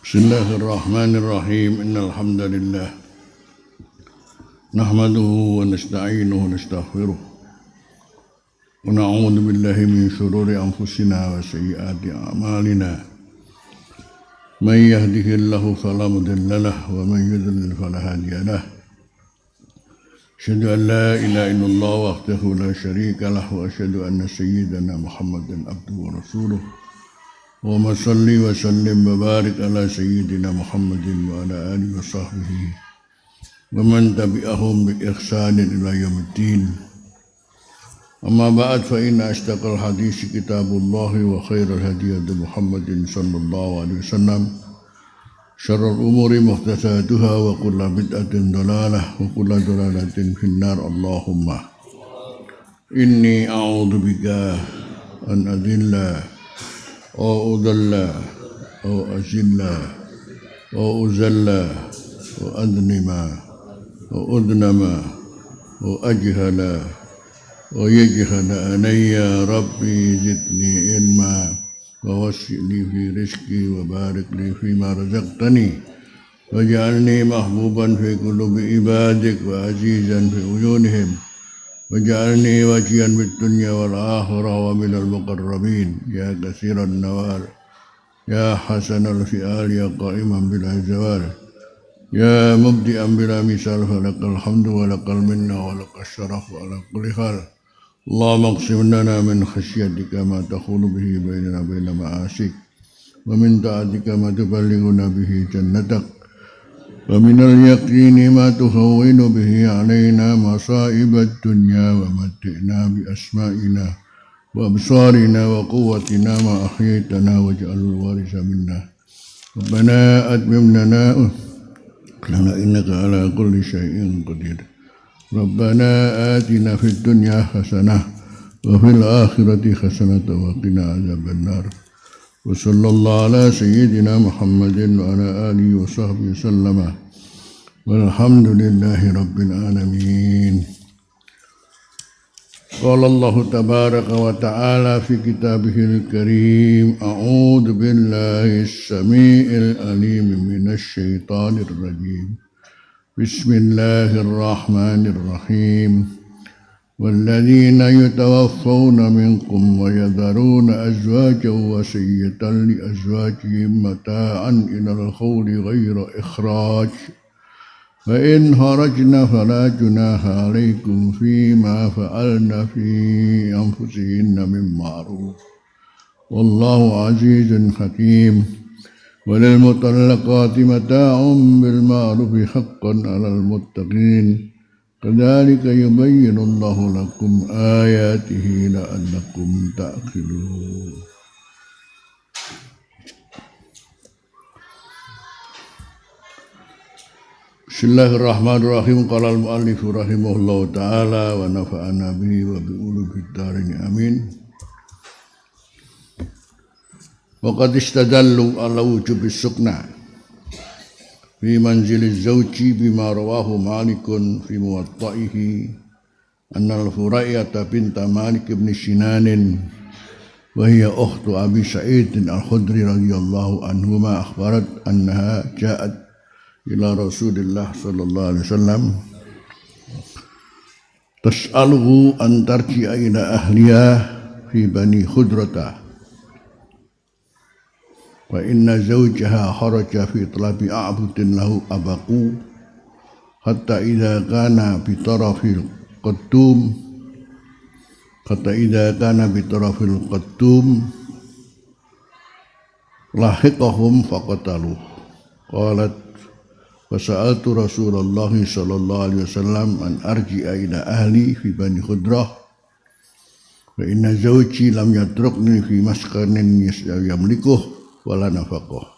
Bismillahirrahmanirrahim. Innal hamdalillah nahmaduhu wa nasta'inuhu wa nastaghfiruh wa na'udzu billahi min shururi anfusina wa sayyiati a'malina. May yahdihillahu fala mudilla lahu wa man yudlil fala hadiya lahu. Asyhadu an la ilaha illallah wahdahu la syarika lahu wa asyhadu anna sayyidana Muhammadan abduhu wa rasuluh. Allahumma salli wa sallim wa barik ala sayyidina Muhammadin wa ala alihi wa sahbihi wa man tabi'ahum bi ihsanin ila yaumiddin. Amma ba'd, fa inna asdaqal hadisi kitabullah wa khairal hadi hadi Muhammadin sallallahu alaihi wasallam. Syarrul umuri muhdatsatuha wa kullu bid'atin dhalalah wa kullu dhalalatin finnar. Allahumma inni a'udzu bika an adilla أو أضل أو أزل أو أزل أو أذنم أو أذنم أو أجهل أو يجهل علي. ربي زدني علما ووسع لي في رزقي وبارك لي فيما رزقتني واجعلني محبوبا في قلوب عبادك وعزيزا في عيونهم واجعلني وجيا بالدنيا والآخرة ومن المقربين يا كثير النوال يا حسن الفئال يا قائما بلا زوال يا مبدئا بلا مثال. فلك الحمد ولك المنة ولك الشرف على كل حال. اللهم اقسم لنا من خشيتك ما تحول به بيننا وبين معاصيك ومن طاعتك ما تبلغنا به جنتك ومن اليقين ما تهون به علينا مصائب الدنيا ومتعنا بأسمائنا وأبصارنا وقوتنا ما أحييتنا واجعل الوارث منا. ربنا أتمم لنا إنك على كل شيء قدير. ربنا آتنا في الدنيا حسنة وفي الآخرة حسنة وقنا عذاب النار. وصلى الله على سيدنا محمد وعلى آله وصحبه وسلم والحمد لله رب العالمين. قال الله تبارك وتعالى في كتابه الكريم: أعوذ بالله السميع العليم من الشيطان الرجيم. بسم الله الرحمن الرحيم. والذين يتوفون منكم ويذرون أزواجا وصية لأزواجهم متاعا إلى الحول غير إخراج فإن خرجن فلا جناح عليكم فيما فعلن في أنفسهن من معروف والله عزيز حكيم. وللمطلقات متاع بالمعروف حقا على المتقين كذلك يبين الله لكم آياته لعلكم تعقلون. Bismillahirrahmanirrahim. Qala al-mu'allif rahimahullahu ta'ala wa nafa'ana bihi wa bi ulumid darin amin. Wa qad istadallu ala wujubi sukna fi manziliz zawji bima rawahu Malikun fi muwatta'ihi anna al-Furaiyata binta Malik ibn Sinanin wa hiya ukhtu Abi Sa'id al-Khudri radhiyallahu anhuma akhbarat annaha ja'at ila Rasulillah sallallahu alaihi wasallam tas'aluhu an tarji'a ila ahliha fi Bani Khudrata wa inna zawjaha kharaja fi talabi a'budin lahu abaqu hatta idza kana bi tarafil qattum lahiqahum faqataluh. Qalat fasa'altu Rasulullah sallallahu alaihi wasallam an arji'a ila ahli fi Bani Khudrah wa inna zawji lam yatrukni fi maskanin yamlikuh wala nafaqah.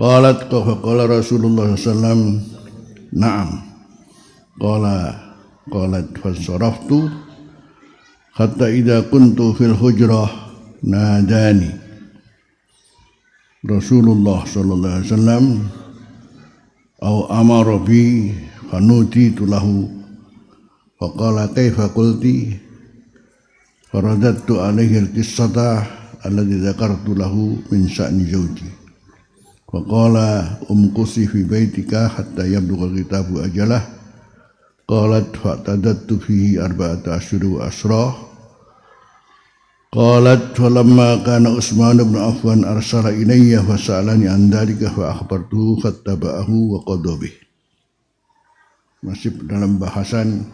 Qalat qala Rasulullah sallallahu alaihi wasallam na'am. Qalat fasaraftu hatta idza kuntu fil hujrah nadani Rasulullah sallallahu alaihi wasallam aw amara bi fanuditu lahu faqala kaifa qulti faradattu alaihi al-qissata alladhi dzakartu lahu min sya'ni zawji Faqala umkusi fi baitika hatta yablugha kitabu ajalah. Qalat fa'tadattu fihi arba'ata asyhur wa asra. Qalat falamma kana Utsman bin Affan arsala ilayya fasa'alani an dzalika fa akhbartuhu fattaba'ahu wa qada bih. Masih dalam bahasan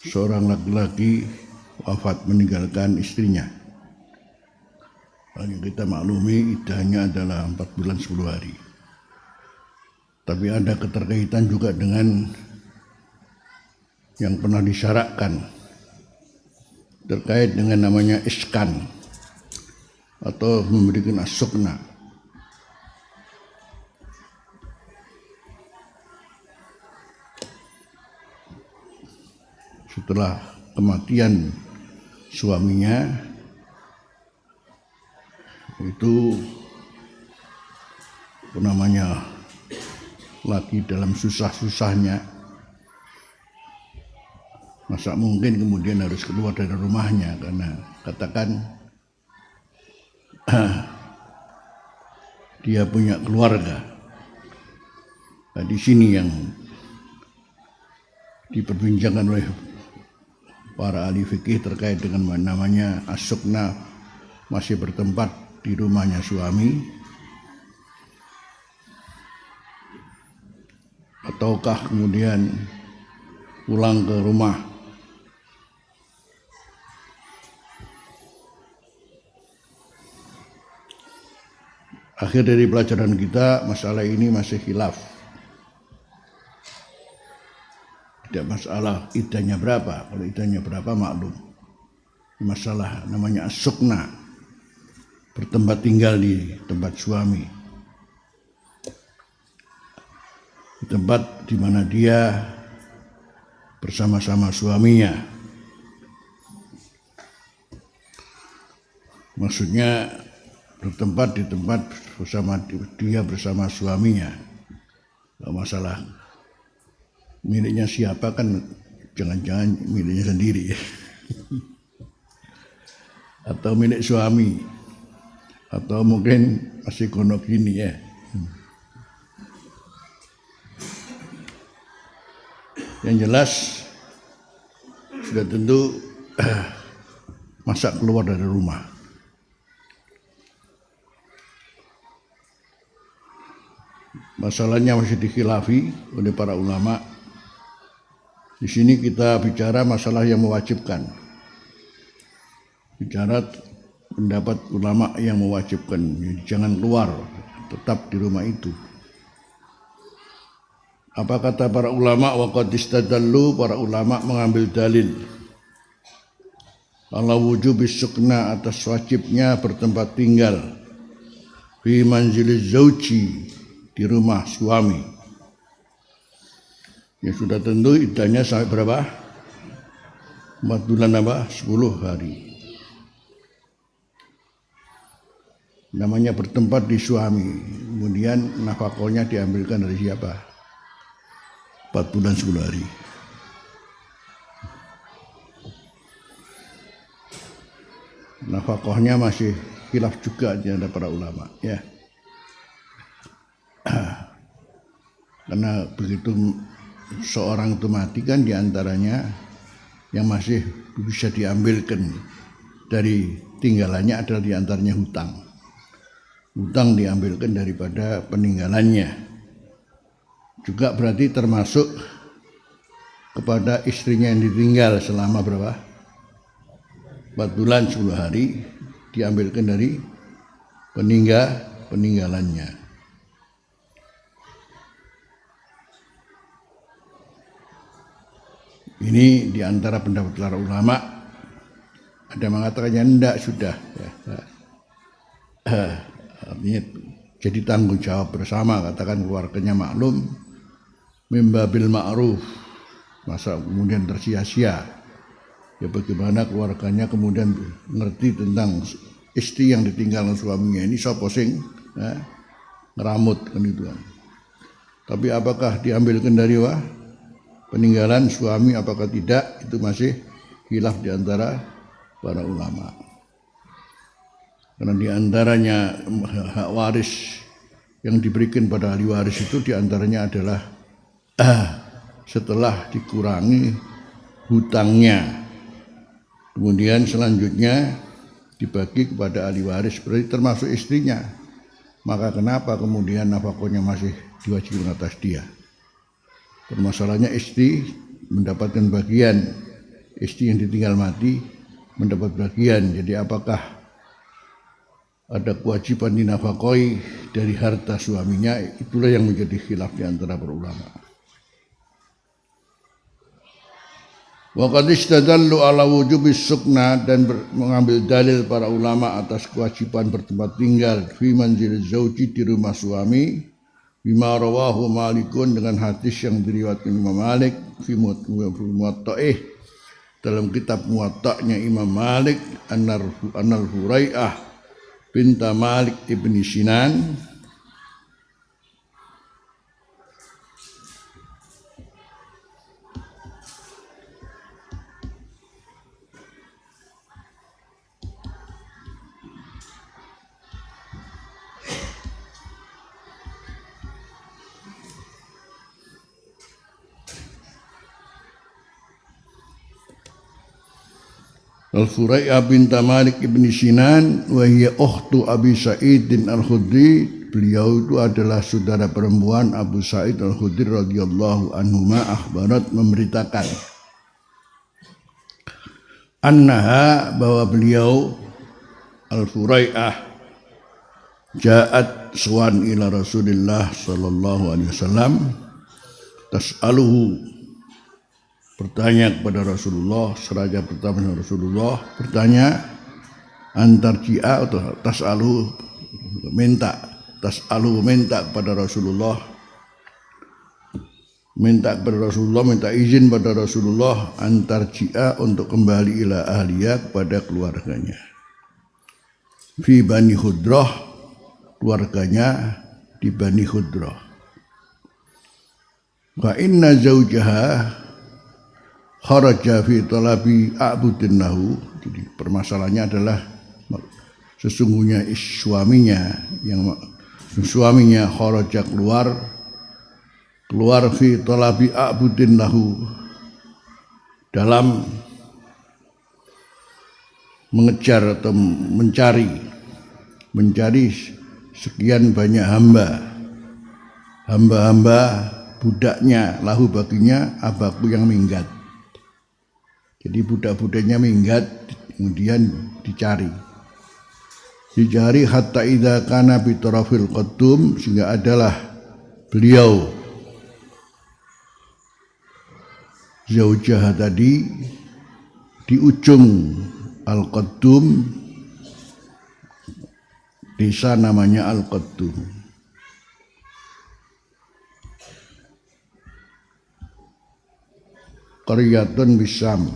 seorang laki-laki wafat meninggalkan istrinya. Yang kita maklumi iddahnya adalah 4 bulan 10 hari. Tapi ada keterkaitan juga dengan yang pernah disyaratkan terkait dengan namanya iskan atau memberikan as-sukna. Setelah kematian suaminya itu namanya lagi dalam susah-susahnya, masa mungkin kemudian harus keluar dari rumahnya karena katakan dia punya keluarga. Nah, di sini yang diperbincangkan oleh para ahli fikih terkait dengan namanya as-sukna, masih bertempat di rumahnya suami ataukah kemudian pulang ke rumah. Akhir dari pelajaran kita, masalah ini masih khilaf. Tidak masalah iddahnya berapa. Kalau iddahnya berapa maklum. Masalah namanya as-sukna, bertempat tinggal di tempat suami, di tempat di mana dia bersama-sama suaminya. Maksudnya bertempat di tempat bersama dia bersama suaminya. Kalau masalah miliknya siapa kan jangan-jangan miliknya sendiri atau milik suami, atau mungkin masih kono gini ya. Yang jelas sudah tentu masa keluar dari rumah. Masalahnya masih dikhilafi oleh para ulama. Di sini kita bicara masalah yang mewajibkan. Bicara pendapat ulama yang mewajibkan, jangan keluar, tetap di rumah itu. Apa kata para ulama? Wa qad istadallu, para ulama mengambil dalil ala wujubis sukna, atas wajibnya bertempat tinggal fi manziliz zauji, di rumah suami. Ya sudah tentu iddahnya sampai berapa? 4 bulan apa? 10 hari. Namanya bertempat di suami, kemudian nafkahnya diambilkan dari siapa? 4 bulan 10 hari. Nafkahnya masih khilaf juga di antara para ulama, ya. Karena begitu seorang itu mati kan diantaranya yang masih bisa diambilkan dari tinggalannya adalah diantaranya hutang. Hutang diambilkan daripada peninggalannya. Juga berarti termasuk kepada istrinya yang ditinggal selama berapa? 4 bulan 10 hari diambilkan dari peninggalannya. Ini diantara pendapat para ulama. Ada yang mengatakannya tidak, sudah. Artinya jadi tanggung jawab bersama, katakan keluarganya maklum, mimbabil ma'ruf, masa kemudian tersia-sia. Ya bagaimana keluarganya kemudian ngerti tentang istri yang ditinggalkan suaminya ini sapa sing ngeramut kan itu kan. Tapi apakah diambilkan dari peninggalan suami apakah tidak, itu masih khilaf di antara para ulama. Karena di antaranya hak waris yang diberikan pada ahli waris itu di antaranya adalah setelah dikurangi hutangnya, kemudian selanjutnya dibagi kepada ahli waris, berarti termasuk istrinya. Maka kenapa kemudian nafkahnya masih diwajibkan atas dia? Permasalahannya istri mendapatkan bagian, istri yang ditinggal mati mendapat bagian. Jadi apakah ada kewajiban dinafkahi dari harta suaminya? Itulah yang menjadi khilaf di antara para ulama. Wa qad istadallu ala wujubis sukna, dan mengambil dalil para ulama atas kewajiban bertempat tinggal fi manzil zauji, di rumah suami, bima rawahu Malikun, dengan hadis yang diriwayatkan Imam Malik fi Muwatta'ih, dalam kitab Muwatta'nya Imam Malik, anal Hurai'ah binta Malik ibni Sinan Al-Furai'ah binta Malik ibn Sinan wa hiya ukhtu Abi Sa'id Al-Khudri. Beliau itu adalah saudara perempuan Abu Sa'id Al-Khudri radhiyallahu anhuma. Akhbarat, memberitakan, annaha, bahwa beliau Al-Furai'ah ja'at suwan ila Rasulillah sallallahu alaihi wasallam tas'aluhu, bertanya kepada Rasulullah, seraja pertama Rasulullah bertanya, antar ji'a atau tas'alu, minta kepada Rasulullah, minta izin pada Rasulullah, antar ji'a, untuk kembali ila ahliya, kepada keluarganya, fi Bani Khudrah, keluarganya di Bani Khudrah. Wa inna zawjaha kharaja fi talabi a'budinnahu. Jadi permasalahannya adalah sesungguhnya suaminya kharaja, keluar fi talabi a'budinnahu, dalam mengejar atau mencari sekian banyak hamba budaknya, lahu baginya, abaku yang minggat. Jadi budak-budaknya minggat, kemudian dicari hatta idza kana bi tarafil qaddum, sehingga adalah beliau zaujah tadi di ujung Al-Qaddum, desa namanya Al-Qaddum. Qaryatun bisam,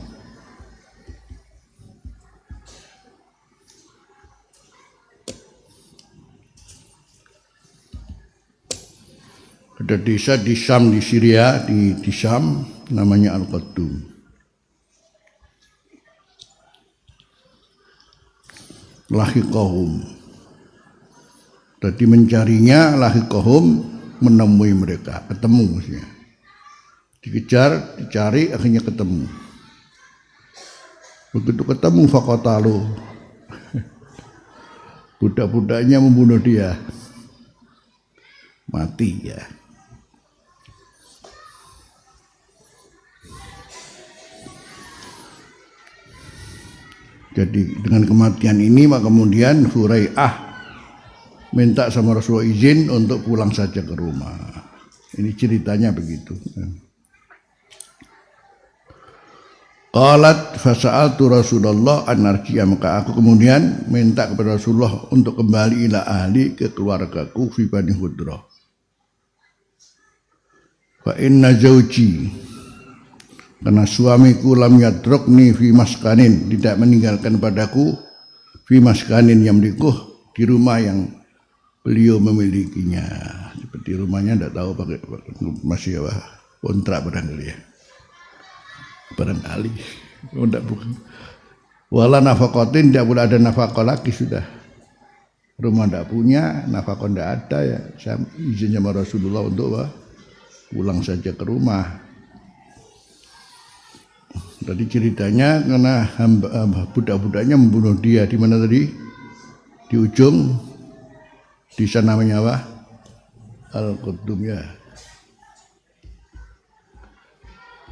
ada desa di Syam, di Syria, di Syam, namanya Al-Qaddum. Lahiqahum, jadi mencarinya, lahiqahum, menemui mereka, ketemu maksudnya. Dikejar, dicari, akhirnya ketemu. Begitu ketemu, faqatalu, budak-budaknya membunuh dia, mati ya. Jadi dengan kematian ini, maka kemudian Hurai'ah minta sama Rasulullah izin untuk pulang saja ke rumah. Ini ceritanya begitu. Qalat fasa'altu Rasulullah an narji'a, maka aku kemudian minta kepada Rasulullah untuk kembali ila ahli, ke keluargaku, fi Bani Khudrah. Fa inna zauji, karena suamiku, lam yatrukni fi maskanin, tidak meninggalkan padaku, fi maskanin yamlikuh, di rumah yang beliau memilikinya. Seperti rumahnya tidak tahu pakai masih apa, kontrak barangkali ya. Barangkali bukan. Wala nafaqatin, tidak boleh ada nafkah lagi sudah. rumah tidak punya, nafkah tidak ada, ya saya izin sama Rasulullah untuk pulang saja ke rumah. Tadi ceritanya karena budak-budaknya membunuh dia di mana tadi? Di ujung, di sana namanya apa? Al-Qudum ya.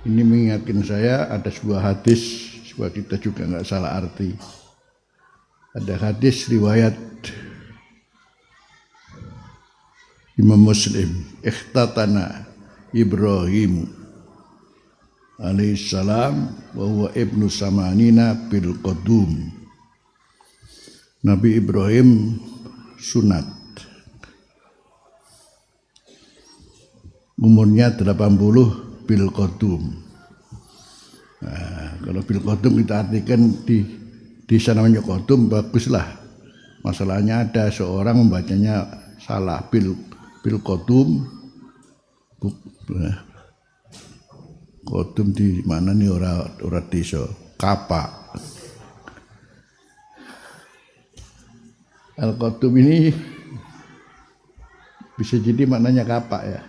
Ini mengingatkan saya ada sebuah hadis supaya kita juga nggak salah arti. Ada hadis riwayat Imam Muslim, ikhtatana Ibrahim alaihissalam wa huwa ibnu samanina bil qudum. Nabi Ibrahim sunat umurnya 80 bil qudum. Nah, kalau bil qudum kita artikan di sana namanya qudum, baguslah. Masalahnya ada seorang membacanya salah, bil qudum. Qudum di mana nih ora desa, kapak. Al qudum ini bisa jadi maknanya kapak ya.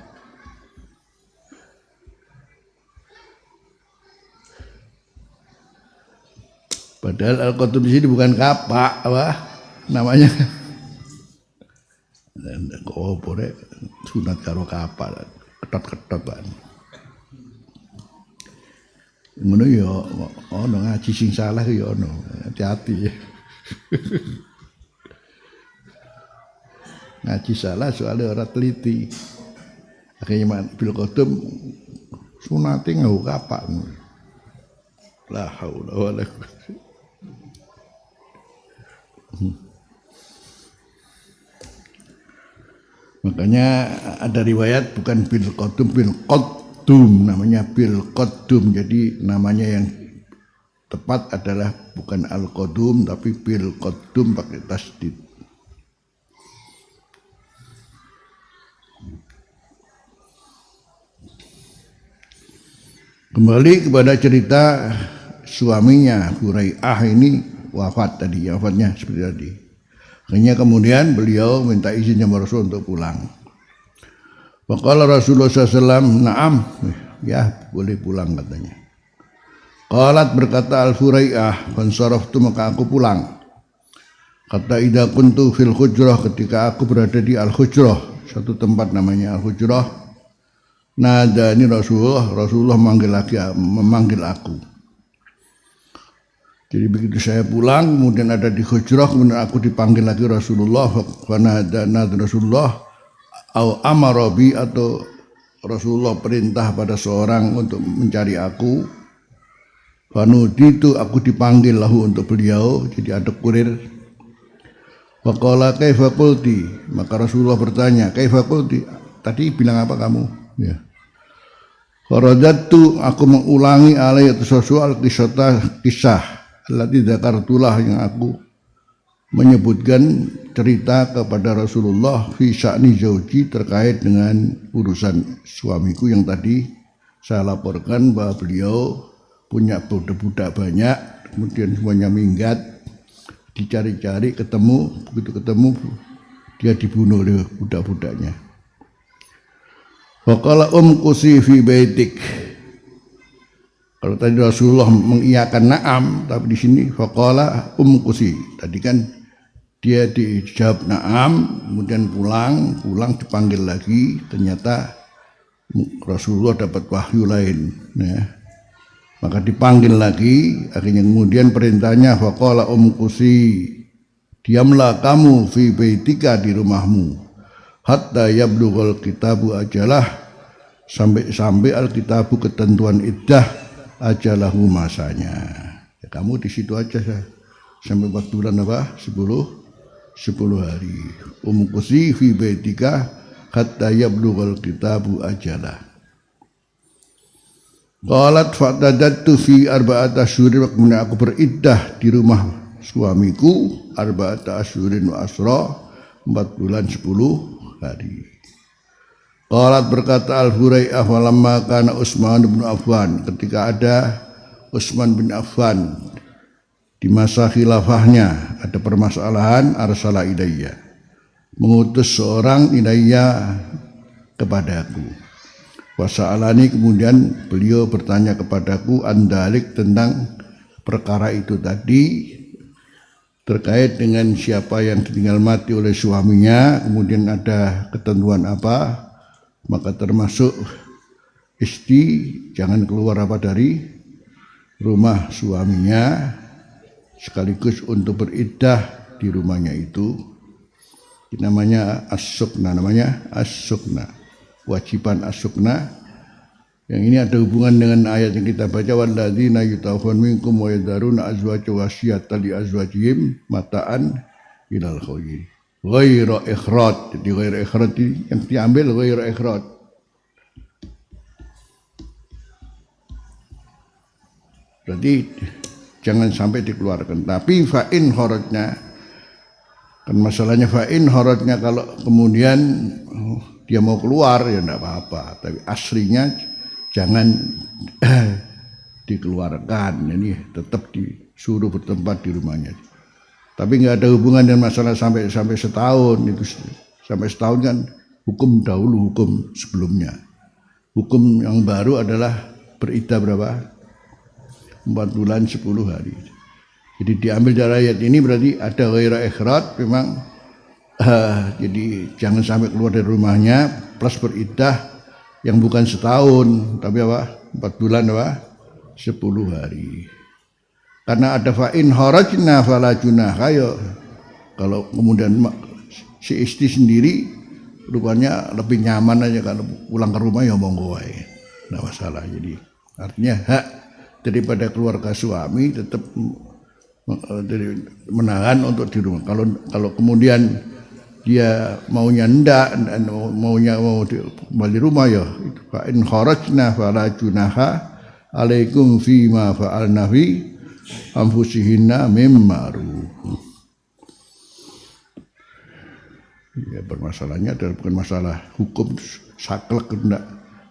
Padahal Al-Qudum di sini bukan kapak, apa namanya? Kok boleh sunat karo kapak, ketot-ketot kan. Ngono ya, ono ngaji sing salah ya ono, hati-hati ya. Ngaji salah soalnya orang teliti. Akhirnya bil qudum sunate nggo kapak. La haula wala quwwata. Makanya ada riwayat bukan bil qudum, namanya bil qudum. Jadi namanya yang tepat adalah bukan al qudum tapi bil qudum pakai tasdid. Kembali kepada cerita suaminya Hurai'ah ini wafat tadi, wafatnya seperti tadi. Akhirnya kemudian beliau minta izin sama Rasul untuk pulang. Faqala Rasulullah SAW, na'am, ya boleh pulang katanya. Qalat berkata Al-Hurai'ah, fansaraftu maka aku pulang. Kata idza kuntu fil hujrah, ketika aku berada di Al-Hujrah, satu tempat namanya Al-Hujrah. Nada ini Rasulullah memanggil aku. Jadi begitu saya pulang, kemudian ada di hujrah, kemudian aku dipanggil lagi Rasulullah. Nada Rasulullah, au amarabi, atau Rasulullah perintah pada seorang untuk mencari aku. Fanudi itu aku dipanggil lahu untuk beliau, jadi ada kurir. Faqala kaifa qulti, maka Rasulullah bertanya, kaifa qulti, tadi bilang apa kamu? Ya. Farajatu, aku mengulangi alai atas soal kisah allati dzakartulah, yang aku menyebutkan cerita kepada Rasulullah fi sya'ni zauji, terkait dengan urusan suamiku yang tadi saya laporkan bahwa beliau punya budak-budak banyak, kemudian semuanya minggat, dicari-cari ketemu, begitu ketemu dia dibunuh oleh budak-budaknya. Waqala umkusi fi baitik. Kalau tadi Rasulullah mengiyakan na'am, tapi di sini faqala umkusi. Tadi kan dia dijawab na'am, kemudian pulang dipanggil lagi, ternyata Rasulullah dapat wahyu lain, ya. Maka dipanggil lagi, akhirnya kemudian perintahnya faqala umkusi, diamlah kamu fi baitika, di rumahmu, hatta yablughal kitabu ajalah, sampai alkitabu ketentuan iddah ajalahu masanya. Ya, kamu di situ aja sampai 4 bulan apa? 10 hari. Umkusi fi baitika hatta yablughal kitabu ajalah. Qalat fa'tadattu fi arba'ata asyhurin, kemudian aku beriddah di rumah suamiku arba'ata asyhurin wa asra, 4 bulan 10 hari. Qalat berkata Al-Hurai'ah, walamma kana Utsman bin Affan, ketika ada Utsman bin Affan di masa khilafahnya ada permasalahan, arsala ilayya, mengutus seorang ilayya kepadaku. Wasa'alani, kemudian beliau bertanya kepadaku andalik tentang perkara itu tadi, terkait dengan siapa yang ditinggal mati oleh suaminya, kemudian ada ketentuan apa, maka termasuk istri jangan keluar dari rumah suaminya sekaligus untuk beriddah di rumahnya itu. Namanya as-sukna, wajiban as-sukna. Yang ini ada hubungan dengan ayat yang kita baca, walladzina yutawaffawna minkum wa yadharuna azwaja wasiyatan li azwajihim mata'an ilal khawir ghairu ikhraj. Jadi ghairu ikhraj yang diambil ghairu ikhraj, berarti jangan sampai dikeluarkan. Tapi fa'in kharajna, kan masalahnya fa'in kharajna, kalau kemudian dia mau keluar ya enggak apa-apa, tapi aslinya jangan dikeluarkan, ini tetap disuruh bertempat di rumahnya. Tapi nggak ada hubungan dengan masalah sampai setahun. Itu sampai setahun kan hukum dahulu, hukum sebelumnya. Hukum yang baru adalah beriddah berapa? 4 bulan 10 hari. Jadi diambil dari ayat ini berarti ada ghairu ikhraj memang, jadi jangan sampai keluar dari rumahnya plus beriddah yang bukan setahun, tapi apa? 4 bulan apa? 10 hari. Karena ada fa'in kharajna fala junaha, kalau kemudian si istri sendiri rupanya lebih nyaman aja kalau pulang ke rumah ya monggo wae. Enggak masalah. Jadi artinya hak daripada keluarga suami tetap menahan untuk di rumah. Kalau kemudian dia maunya ndak, maunya mau di rumah ya, fa in kharajna fala junaha alaikum fima fa'alna fi anfusihinna mim ma'ruf. Ya, bermasalahnya adalah bukan masalah hukum saklek, enggak,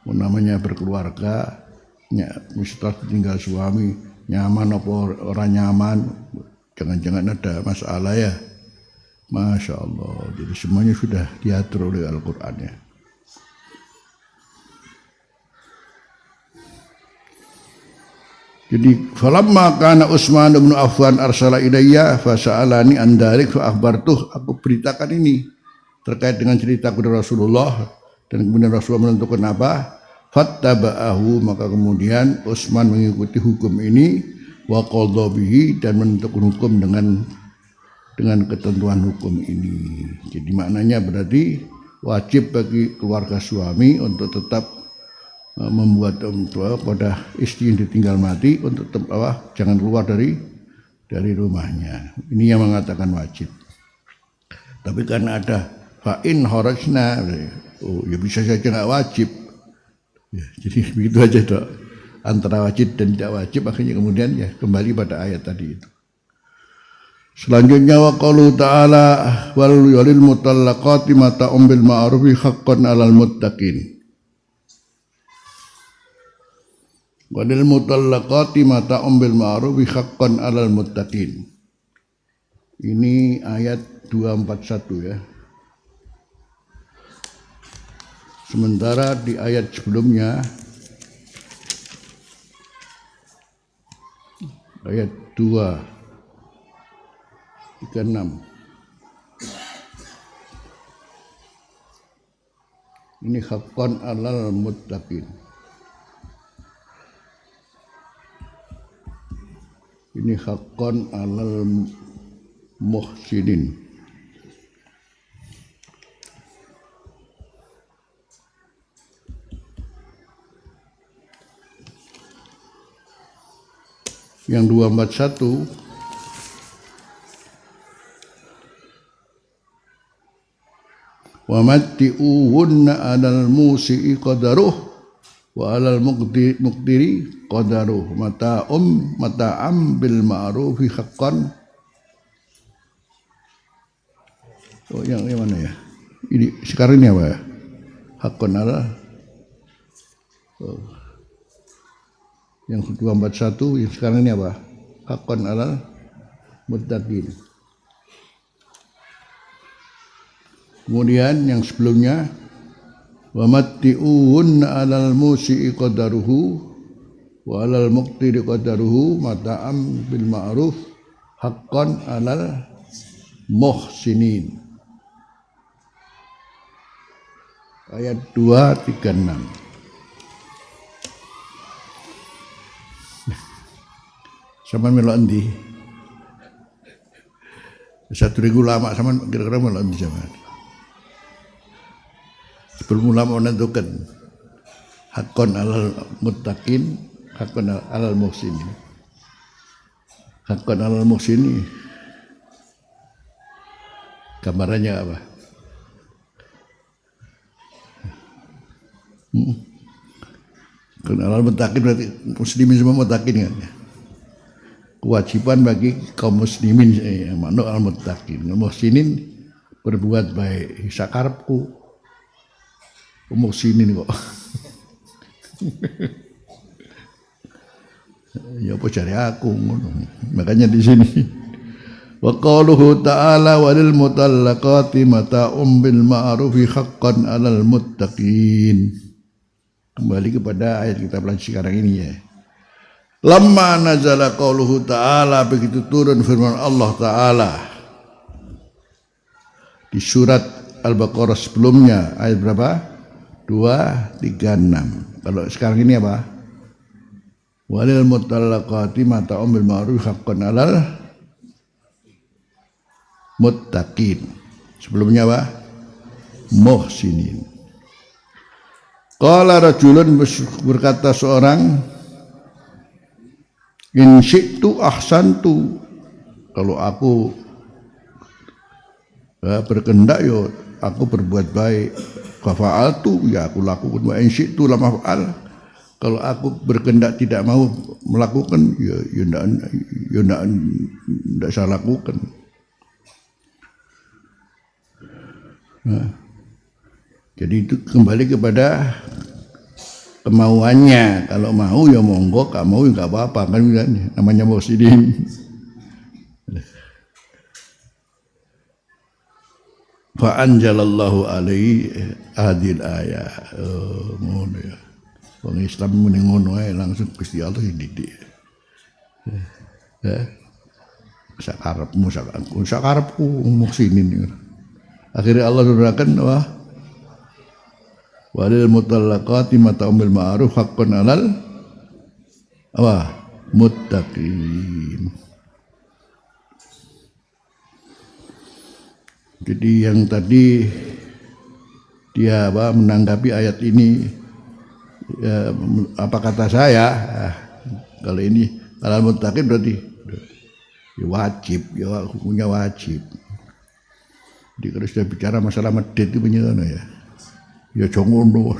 namanya berkeluarga ya, setelah tinggal suami nyaman apa orang nyaman, jangan-jangan ada masalah ya. Masya Allah, jadi semuanya sudah diatur oleh Al-Quran ya. Jadi falamma kana Utsman bin Affan arsala ilayya fasa'alani an dzalik fa akhbartuh, aku beritakan ini terkait dengan cerita kepada Rasulullah, dan kemudian Rasulullah menentukan apa? Fattaba'ahu, maka kemudian Utsman mengikuti hukum ini, wa qadha bihi, dan menentukan hukum dengan ketentuan hukum ini. Jadi maknanya berarti wajib bagi keluarga suami untuk tetap membuat pada istri yang ditinggal mati untuk tetap jangan keluar dari rumahnya. Ini yang mengatakan wajib. Tapi karena ada fa'in kharajna, ya bisa saja nggak wajib. Ya, jadi begitu aja dok. Antara wajib dan tidak wajib, akhirnya kemudian ya kembali pada ayat tadi itu. Selanjutnya wa qalu ta'ala wal yalil mutallaqati mata'um bil ma'rufi haqqan 'alal muttaqin. Walil mutallaqati mata'um bil ma'rufi haqqan 'alal muttaqin. Ini ayat 241 ya. Sementara di ayat sebelumnya ayat 2:36 ini haqqan 'alal muttaqin. Ini haqqan 'alal muhsinin. Yang 241 wa matti'uhunna 'alal musi'i qadaruh wa 'alal muqdiri qadaruh mata'am bil ma'rufi haqqan. Oh yang mana ya? Ini sekarang ini apa ya? Haqqan 'alal yang 241, yang sekarang ini apa? Haqqan 'alal muttaqin. Kemudian yang sebelumnya wa matti'unna 'alal musi'i qadaruhu wa 'alal muqtiri qadaruhu mata'am bil ma'ruf haqqan 'alal muhsinin. Ayat 236. Sama melok endi? Satu ribu lama sama kira-kira melok endi sama? Sebelum ulama menentukan hakon alal muttaqin, hakon alal muhsinin. Hakon alal muhsinin gambarannya apa? Hakon alal muttaqin berarti muslimin semua muttaqin kan? Kewajiban bagi kaum muslimin makna al muttaqin. Muhsinin berbuat baik, sakarepku. Muhsinin kok. Ya apa cari aku ngono. Makanya di sini wa qauluhu ta'ala walil mutallaqati mata'um bil ma'rufi haqqan 'alal muttaqin. Kembali kepada ayat kita belajar sekarang ini ya. Lamma nazala qauluhu ta'ala, begitu turun firman Allah Ta'ala di surat Al-Baqarah sebelumnya ayat berapa? 236. Kalau sekarang ini apa? Walil mutallaqati mata'um bil ma'ruf haqqan 'alal muttaqin. Sebelumnya apa? Muhsinin. Qala rajulun, berkata seorang, in syi'tu ahsantu, kalau aku berkehendak yo aku berbuat baik. Fa'altu, ya aku lakukan. Wa in syi'tu lam af'al, kalau aku berkehendak tidak mau melakukan ya ndak saya lakukan. Nah, jadi itu kembali kepada kemauannya. Kalau mau ya monggo, gak mau ya gak apa-apa kan, namanya muhsinin. Fa anjalallahu alaihi hadil ayat. Ngono ya. Wong Islam muni ngono ae langsung Gusti Allah didik. Sakarepku muhsinin. Akhirnya Allah turunkan walil mutallaqati mata'um bil ma'ruf haqqan 'alal muttaqin. Jadi yang tadi dia menanggapi ayat ini apa kata saya, kalau ini alal muttaqin berarti ya wajib, ya hukumnya wajib. Jadi kalau sudah bicara masalah medit itu punya ya jongono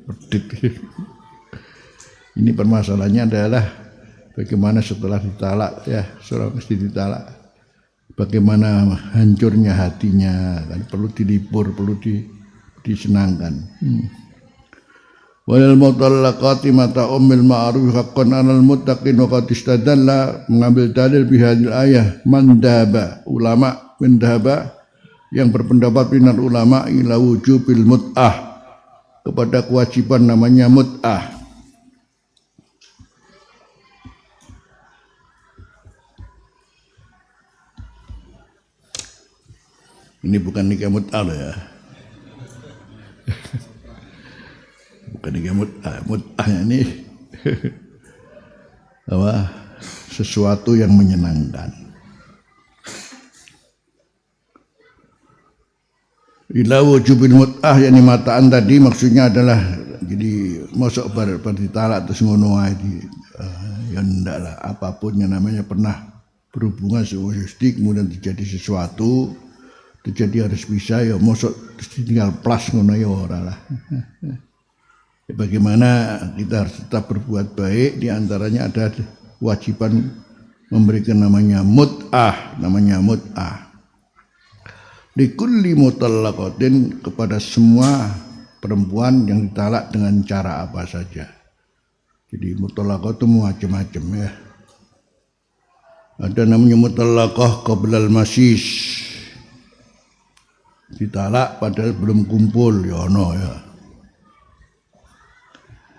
medit. Ini permasalahannya adalah bagaimana setelah ditalak ya, seorang istri ditalak, bagaimana hancurnya hatinya, kan perlu dilipur, perlu disenangkan. Walil mutallaqati mata'um bil ma'ruf haqqan 'alal muttaqin wa qad istadalla, mengambil dalil bihadil ayah mandaba, ulama mendaba yang berpendapat minat ulama ila wujubil mut'ah, kepada kewajiban namanya mut'ah. Ini bukan nikah mut'ah loh ya. Bukan nikah mut'ah. Mut'ah ini apa? Sesuatu yang menyenangkan. Ila wujubil mut'ah, yakni mataan tadi maksudnya adalah jadi mosok bar ditalak terus ngono ae ya ndak lah, apapun yang namanya pernah berhubungan seustik kemudian terjadi sesuatu, terjadi harus bisa ya mosok tinggal plus ngono ya ora lah. Bagaimana kita harus tetap berbuat baik, di antaranya ada kewajiban memberikan namanya mut'ah, likulli mutallaqatin, kepada semua perempuan yang ditalak dengan cara apa saja. Jadi mutallaqah itu macam-macam ya. Ada namanya mutallaqah qablal masis, ditalak padahal belum kumpul ya ono ya.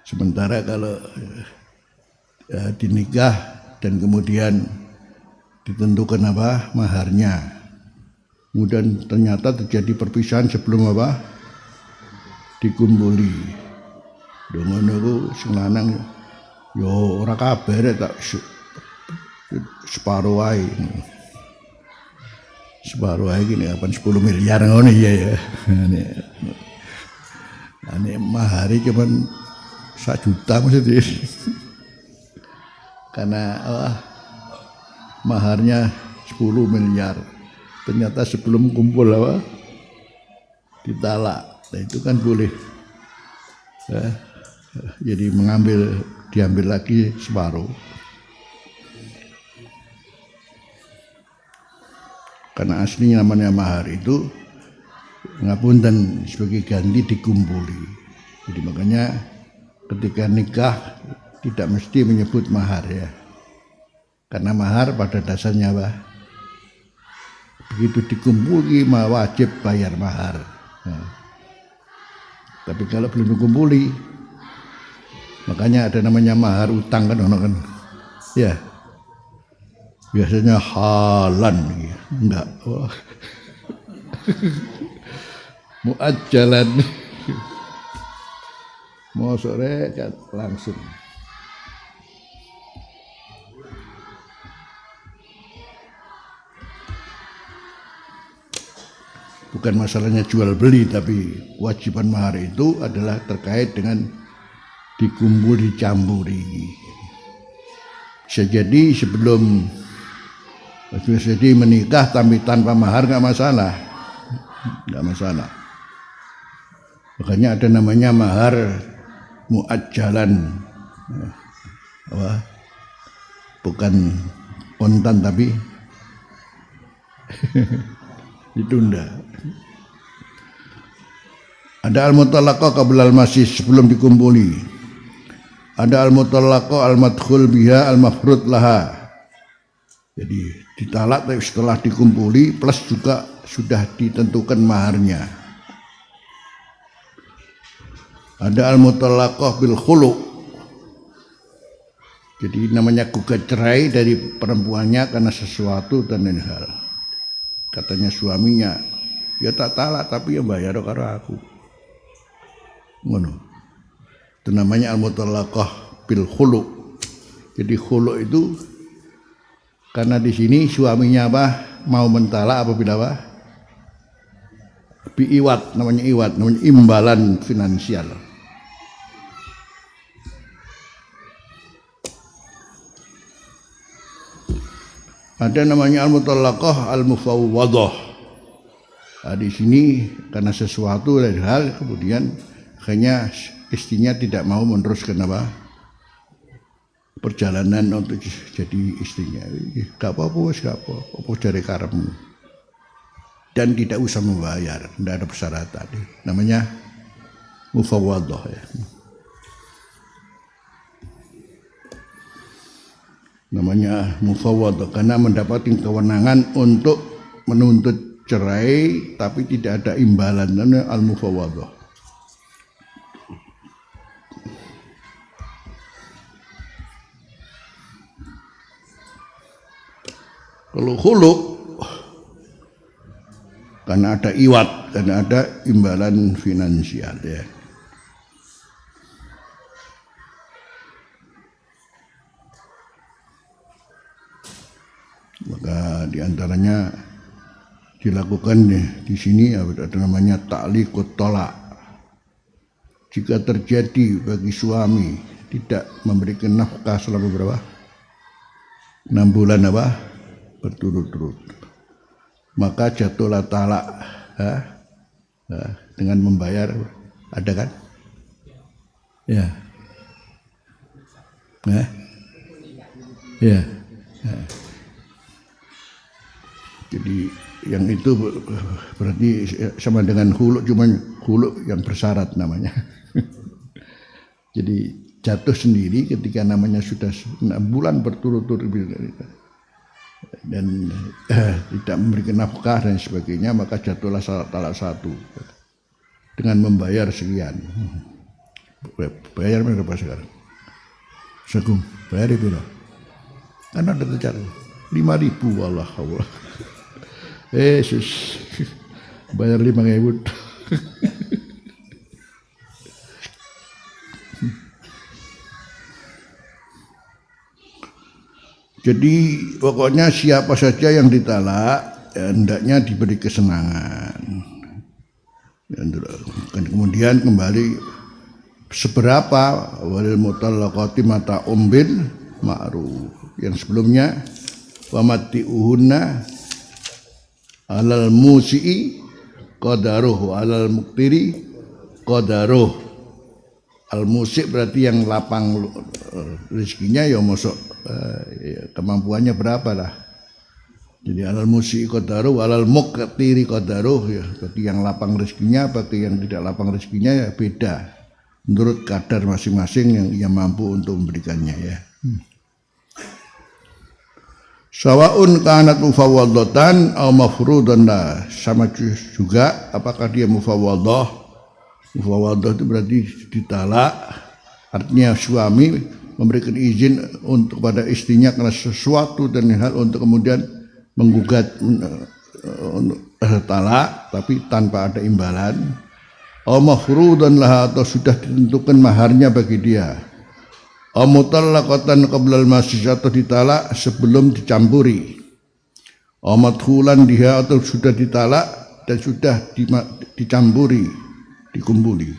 Sementara kalau dinikah dan kemudian ditentukan apa maharnya, kemudian ternyata terjadi perpisahan sebelum apa dikumpuli. Dengan itu sing lanang yo ora kabeh tak separuh ae. Separuh ae gini kapan 10 miliar ngono ya. Ane mahari cuman 1 juta maksudnya. Karena maharnya 10 miliar. Ternyata sebelum kumpul apa ditalak. Nah, itu kan boleh. Jadi diambil lagi separuh. Karena aslinya namanya mahar itu ngapunten sebagai ganti dikumpuli. Jadi makanya ketika nikah tidak mesti menyebut mahar ya. Karena mahar pada dasarnya apa? Begitu dikumpuli wajib bayar mahar. Nah, tapi kalau belum dikumpuli, makanya ada namanya mahar utang kan, ya. Biasanya halan, enggak. Muajjalan. Mau sore langsung. Bukan masalahnya jual beli, tapi kewajiban mahar itu adalah terkait dengan dikumpul dicampuri. Bisa jadi sebelum jadi menikah tapi tanpa mahar nggak masalah. Makanya ada namanya mahar muajjalan, bukan kontan tapi ditunda. Ada al-mutallaqah qabla al-masih sebelum dikumpuli. Ada al-mutallaqah al-madkhul biha al-mafrud laha. Jadi ditalak setelah dikumpuli plus juga sudah ditentukan maharnya. Ada al-mutallaqah bil khulu. Jadi namanya gugat cerai dari perempuannya karena sesuatu dan lain hal. Katanya suaminya, ya tak talak tapi ya bayar karo aku. Ngono. Itu namanya al-mutallaqah bil khulu. Jadi khulu itu karena di sini suaminya apa mau mentalak apabila apa biiwat, namanya imbalan finansial. Ada namanya al-mutallaqah al-mufawwadah. Nah, di sini karena sesuatu dan hal kemudian akhirnya istrinya tidak mau meneruskan apa perjalanan untuk jadi istrinya. Gak apa-apa, apa dari karepmu. Dan tidak usah membayar, tidak ada persyaratan. Namanya mufawwadah ya. Namanya mufawwadah karena mendapatkan kewenangan untuk menuntut cerai tapi tidak ada imbalan. Namanya al-mufawwadah. Kalau khulu karena ada iwat, karena ada imbalan finansial ya. Maka diantaranya dilakukan di sini ada namanya ta'liqut tolak. Jika terjadi bagi suami tidak memberikan nafkah selama berapa? 6 bulan apa? Berturut-turut, maka jatuhlah talak dengan membayar. Ada kan? Ya. Ya. Jadi yang itu berarti sama dengan khulu, cuman khulu yang bersyarat namanya. Jadi jatuh sendiri ketika namanya sudah 6 bulan berturut-turut. dan tidak memberikan nafkah dan sebagainya, maka jatuhlah talak satu dengan membayar sekian. Bayar berapa sekarang? Segung, bayar berapa? Kan ada cara 5.000, Allah Allah. Yesus, bayar 5.000. Jadi pokoknya siapa saja yang ditalak, hendaknya diberi kesenangan. Dan kemudian kembali seberapa walil mutallaqati mata bil ma'ruf. Yang sebelumnya wa mati'uhunna alal musi'i qadaruh alal muqtiri qadaruh. Al musik berarti yang lapang rezekinya ya masuk kemampuannya berapa lah. Jadi alal musik qadaruh alal muqtiri qadaruh, ya bagi yang lapang rezekinya, bagi yang tidak lapang rezekinya ya beda menurut kadar masing-masing yang ia mampu untuk memberikannya ya. Sawaun kanat mufawwadatan aw mafrudan, sama juga apakah dia mufawwadah. Mufawwadah itu berarti ditalak, artinya suami memberikan izin untuk pada istrinya karena sesuatu dan hal untuk kemudian menggugat talak tapi tanpa ada imbalan. Aw mafrudan lah, atau sudah ditentukan maharnya bagi dia. Aw mutallaqatan qabla al-masjid, atau ditalak sebelum dicampuri. Aw madkhulan dia, atau sudah ditalak dan sudah dicampuri, dikumpuli.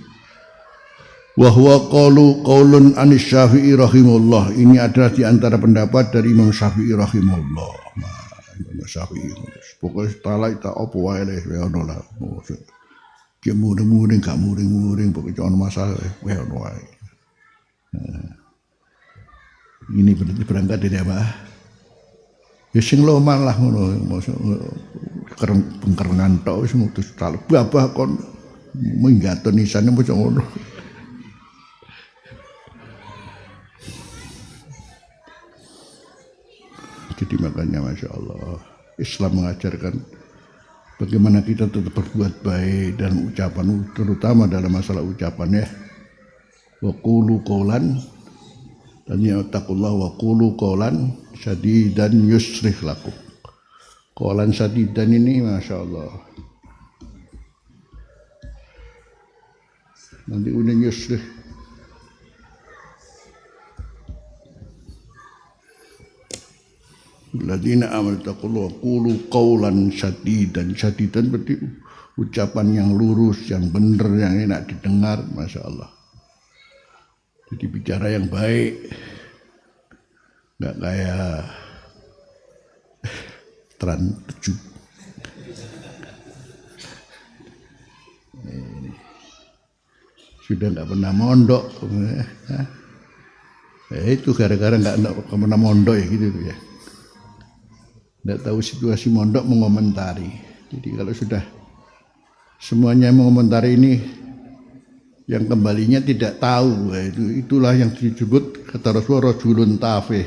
Wa huwa qaulun anis Syafi'i rahimahullah. Ini adalah di antara pendapat dari Imam Syafi'i rahimahullah. Imam Syafi'i pokoknya talak tak apa wae ono lah. Ki muring-muring gak muring-muring pokoknya ono masalah wae ono wae. Ini berarti berangkat dari apa? Ya sing loman lah ngono, mosok bengkerengan tok wis mutus talak babah kon minggaton isane mosok ngono. Jadi makanya Masya Allah, Islam mengajarkan bagaimana kita tetap berbuat baik dalam ucapan, terutama dalam masalah ucapan ya. Wa qulu qawlan, dan ya'taqullah wa qulu qawlan sadidan yusrih lakum. Qawlan sadidan ini Masya Allah, nanti udah yusrih. Alladzina amanu taqullaha qulu qawlan sadidan. Sadidan berarti ucapan yang lurus, yang benar, yang enak didengar, Masya Allah. Jadi bicara yang baik, nggak kayak Trans 7. Sudah nggak pernah mondok, itu gara-gara nggak pernah mondok ya gitu ya. Tidak tahu situasi mondok mengomentari. Jadi kalau sudah semuanya mengomentari ini, yang kembalinya tidak tahu, itulah yang disebut kata Rasulullah rajulun tafih.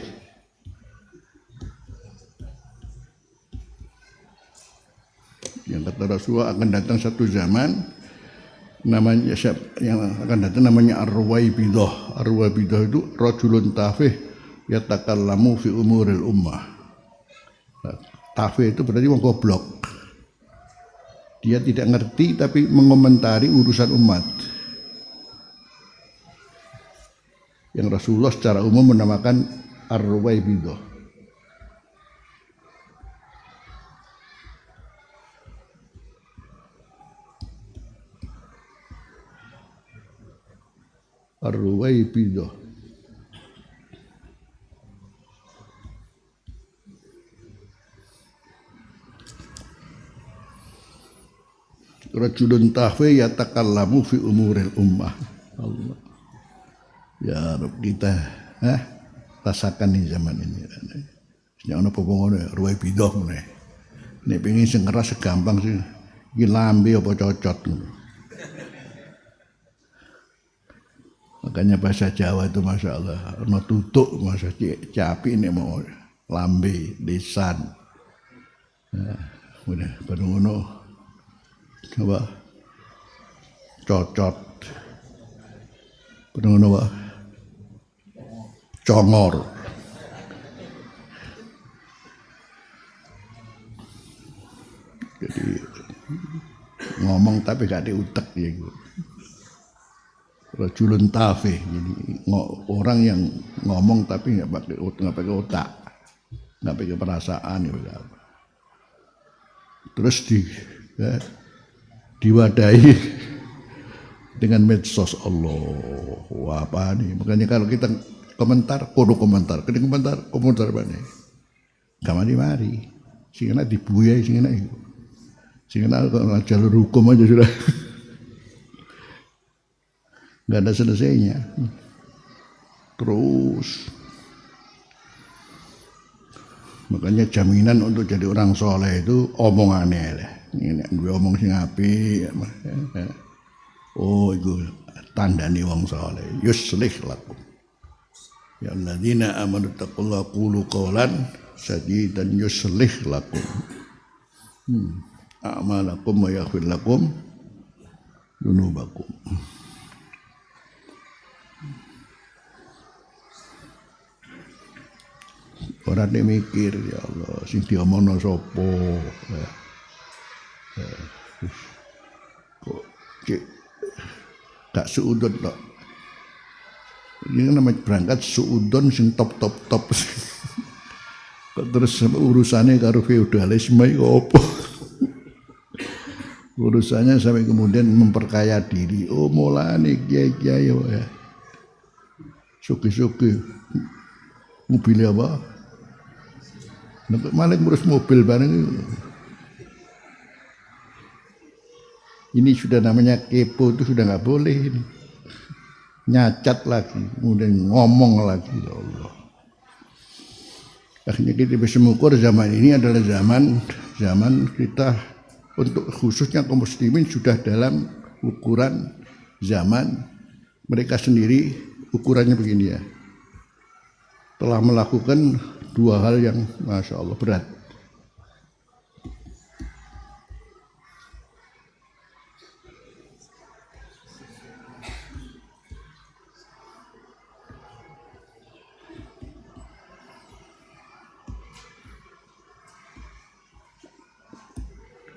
Yang kata Rasulullah akan datang satu zaman namanya yang akan datang namanya ar-ruwaibidah. Ar-ruwaibidah itu rajulun tafih yatakallamu fi umuril ummah. Tafih itu berarti wong goblok. Dia tidak ngerti tapi mengomentari urusan umat. Yang Rasulullah secara umum menamakan ar-ruwaibidah. Ar-ruwaibidah. Rajulun tahfi yatakallamu fi umuril ummah. Allah. Ya Rabb kita rasakan di zaman ini. Nek ana apa ngono ruwaibidah meneh. Nek pengin sing keras segampang sih iki lambe apa cocot. Makanya bahasa Jawa itu Masya Allah, ana tutuk masa capi nek mau lambe, lisan. Udah baru ngono apa? Cocot. Baru ngono apa? Congor. Jadi ngomong tapi gak diutek ya gitu. Rajulun tafih, jadi orang yang ngomong tapi nggak pakai otak, nggak pakai perasaan ya. Terus diwadahi dengan medsos. Allah, apa nih? Makanya kalau kita komentar komentar apa nih? Gak mari, sehingga dibuyai sehingga kalau jalur hukum aja sudah. Nggak ada selesainya. Terus makanya jaminan untuk jadi orang soleh itu omongannya lah. Ini gue omong sing apik. Oh itu tandane wong soleh. Yuslih lakum. Ya alladzina amanu taqullaha qulu qawlan sadidan yuslih lakum. A'malakum wa yaghfir lakum dunubakum. Orang ini mikir ya Allah, sing diomongno sapa? Kok gak suudon tok. Ini namanya berangkat suudon sing top. Kok terus urusannya karo feudalisme iki opo? Urusannya sampai kemudian memperkaya diri. Oh mulane kiai-kiai ya. Suki-suki mobil apa? Malah ngurus mobil bareng. Ini sudah namanya kepo, itu sudah nggak boleh ini. Nyacat lagi, kemudian ngomong lagi, ya Allah. Akhirnya kita bisa mengukur zaman ini adalah zaman kita untuk khususnya kaum muslimin sudah dalam ukuran zaman mereka sendiri ukurannya begini ya. Telah melakukan dua hal yang Masya Allah berat.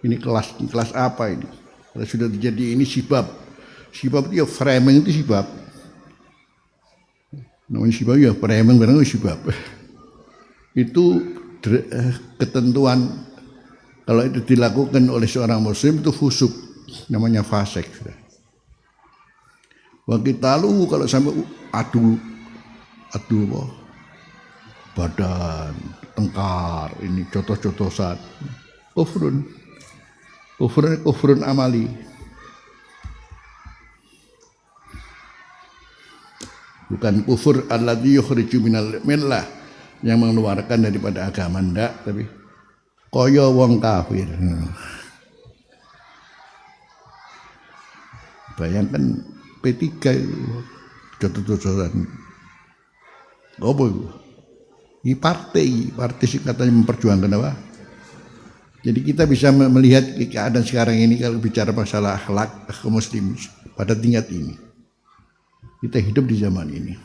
Ini kelas apa ini? Kalau sudah terjadi ini sibab itu ya framing itu sibab. Namanya sibab ya framing barang itu sibab. Itu ketentuan kalau itu dilakukan oleh seorang muslim itu fusuk, namanya fasik. Wa qitalu kalau sampai adu apa? Badan, tengkar, ini contoh-contohan. Kufrun amali. Bukan kufur alladzi yukhriju minal millah yang mengeluarkan daripada agama ndak, tapi kaya wong kafir. Bayangkan P3 contoh-contohan. Apa itu? Ini partai sih katanya memperjuangkan apa? Jadi kita bisa melihat keadaan sekarang ini kalau bicara masalah akhlak kaum muslim pada tingkat ini. Kita hidup di zaman ini.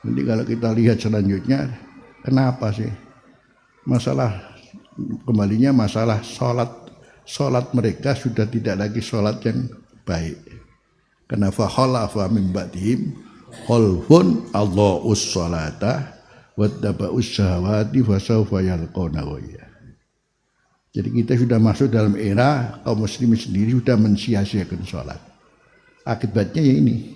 Jadi kalau kita lihat selanjutnya, kenapa sih kembalinya masalah sholat mereka sudah tidak lagi sholat yang baik. Kenapa khalafa min ba'dihim khalfun adha'us sholata wattaba'us syahawati fasawfa yalqawna ghayya. Jadi kita sudah masuk dalam era kaum muslimin sendiri sudah mensia-siakan sholat. Akibatnya ya ini.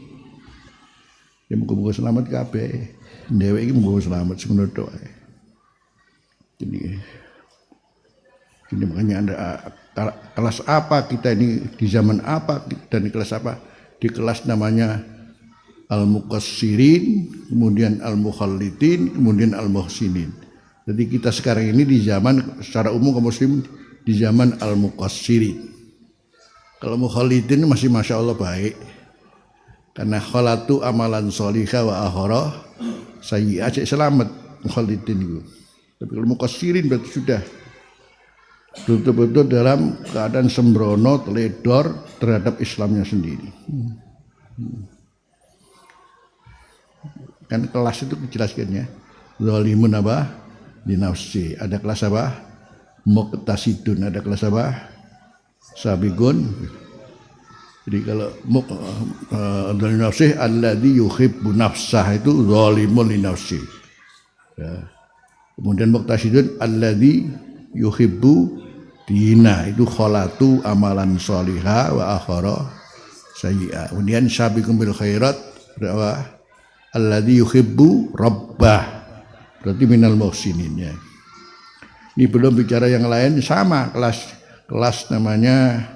Ya muga-muga selamat kabeh. Dewe iki muga selamat semono tok. Jadi makanya ada kelas apa kita ini di zaman apa dan di kelas apa? Di kelas namanya al-muqassirin, kemudian al-mukhallidin, kemudian al-muhsinin. Jadi kita sekarang ini di zaman secara umum kaum muslim di zaman al-muqassirin. Kalau mukhallidin masih Masya Allah baik. Karena khalatu amalan sholihah wa akhara sayyi'ah selamat mukhallidin itu. Tapi kalau muqassirin berarti sudah betul-betul dalam keadaan sembrono, teledor terhadap Islamnya sendiri. Kan kelas itu dijelaskan ya. Zalimun apa? Di nafsi. Ada kelas apa? Muqtasidun. Ada kelas apa? Sabiqun. Jadi kalau dari nafsi alladzi yuhibbu nafsah itu zalimun li nafsi. Ya. Kemudian muqtasidun alladzi yuhibbu dina itu kholatu amalan sholihah wa akhara sayyi'ah. Kemudian sabiqun bil khairat berapa? Alladzi yuhibbu rabbah. Berarti minal muhsinin ya. Ini belum bicara yang lain, sama kelas namanya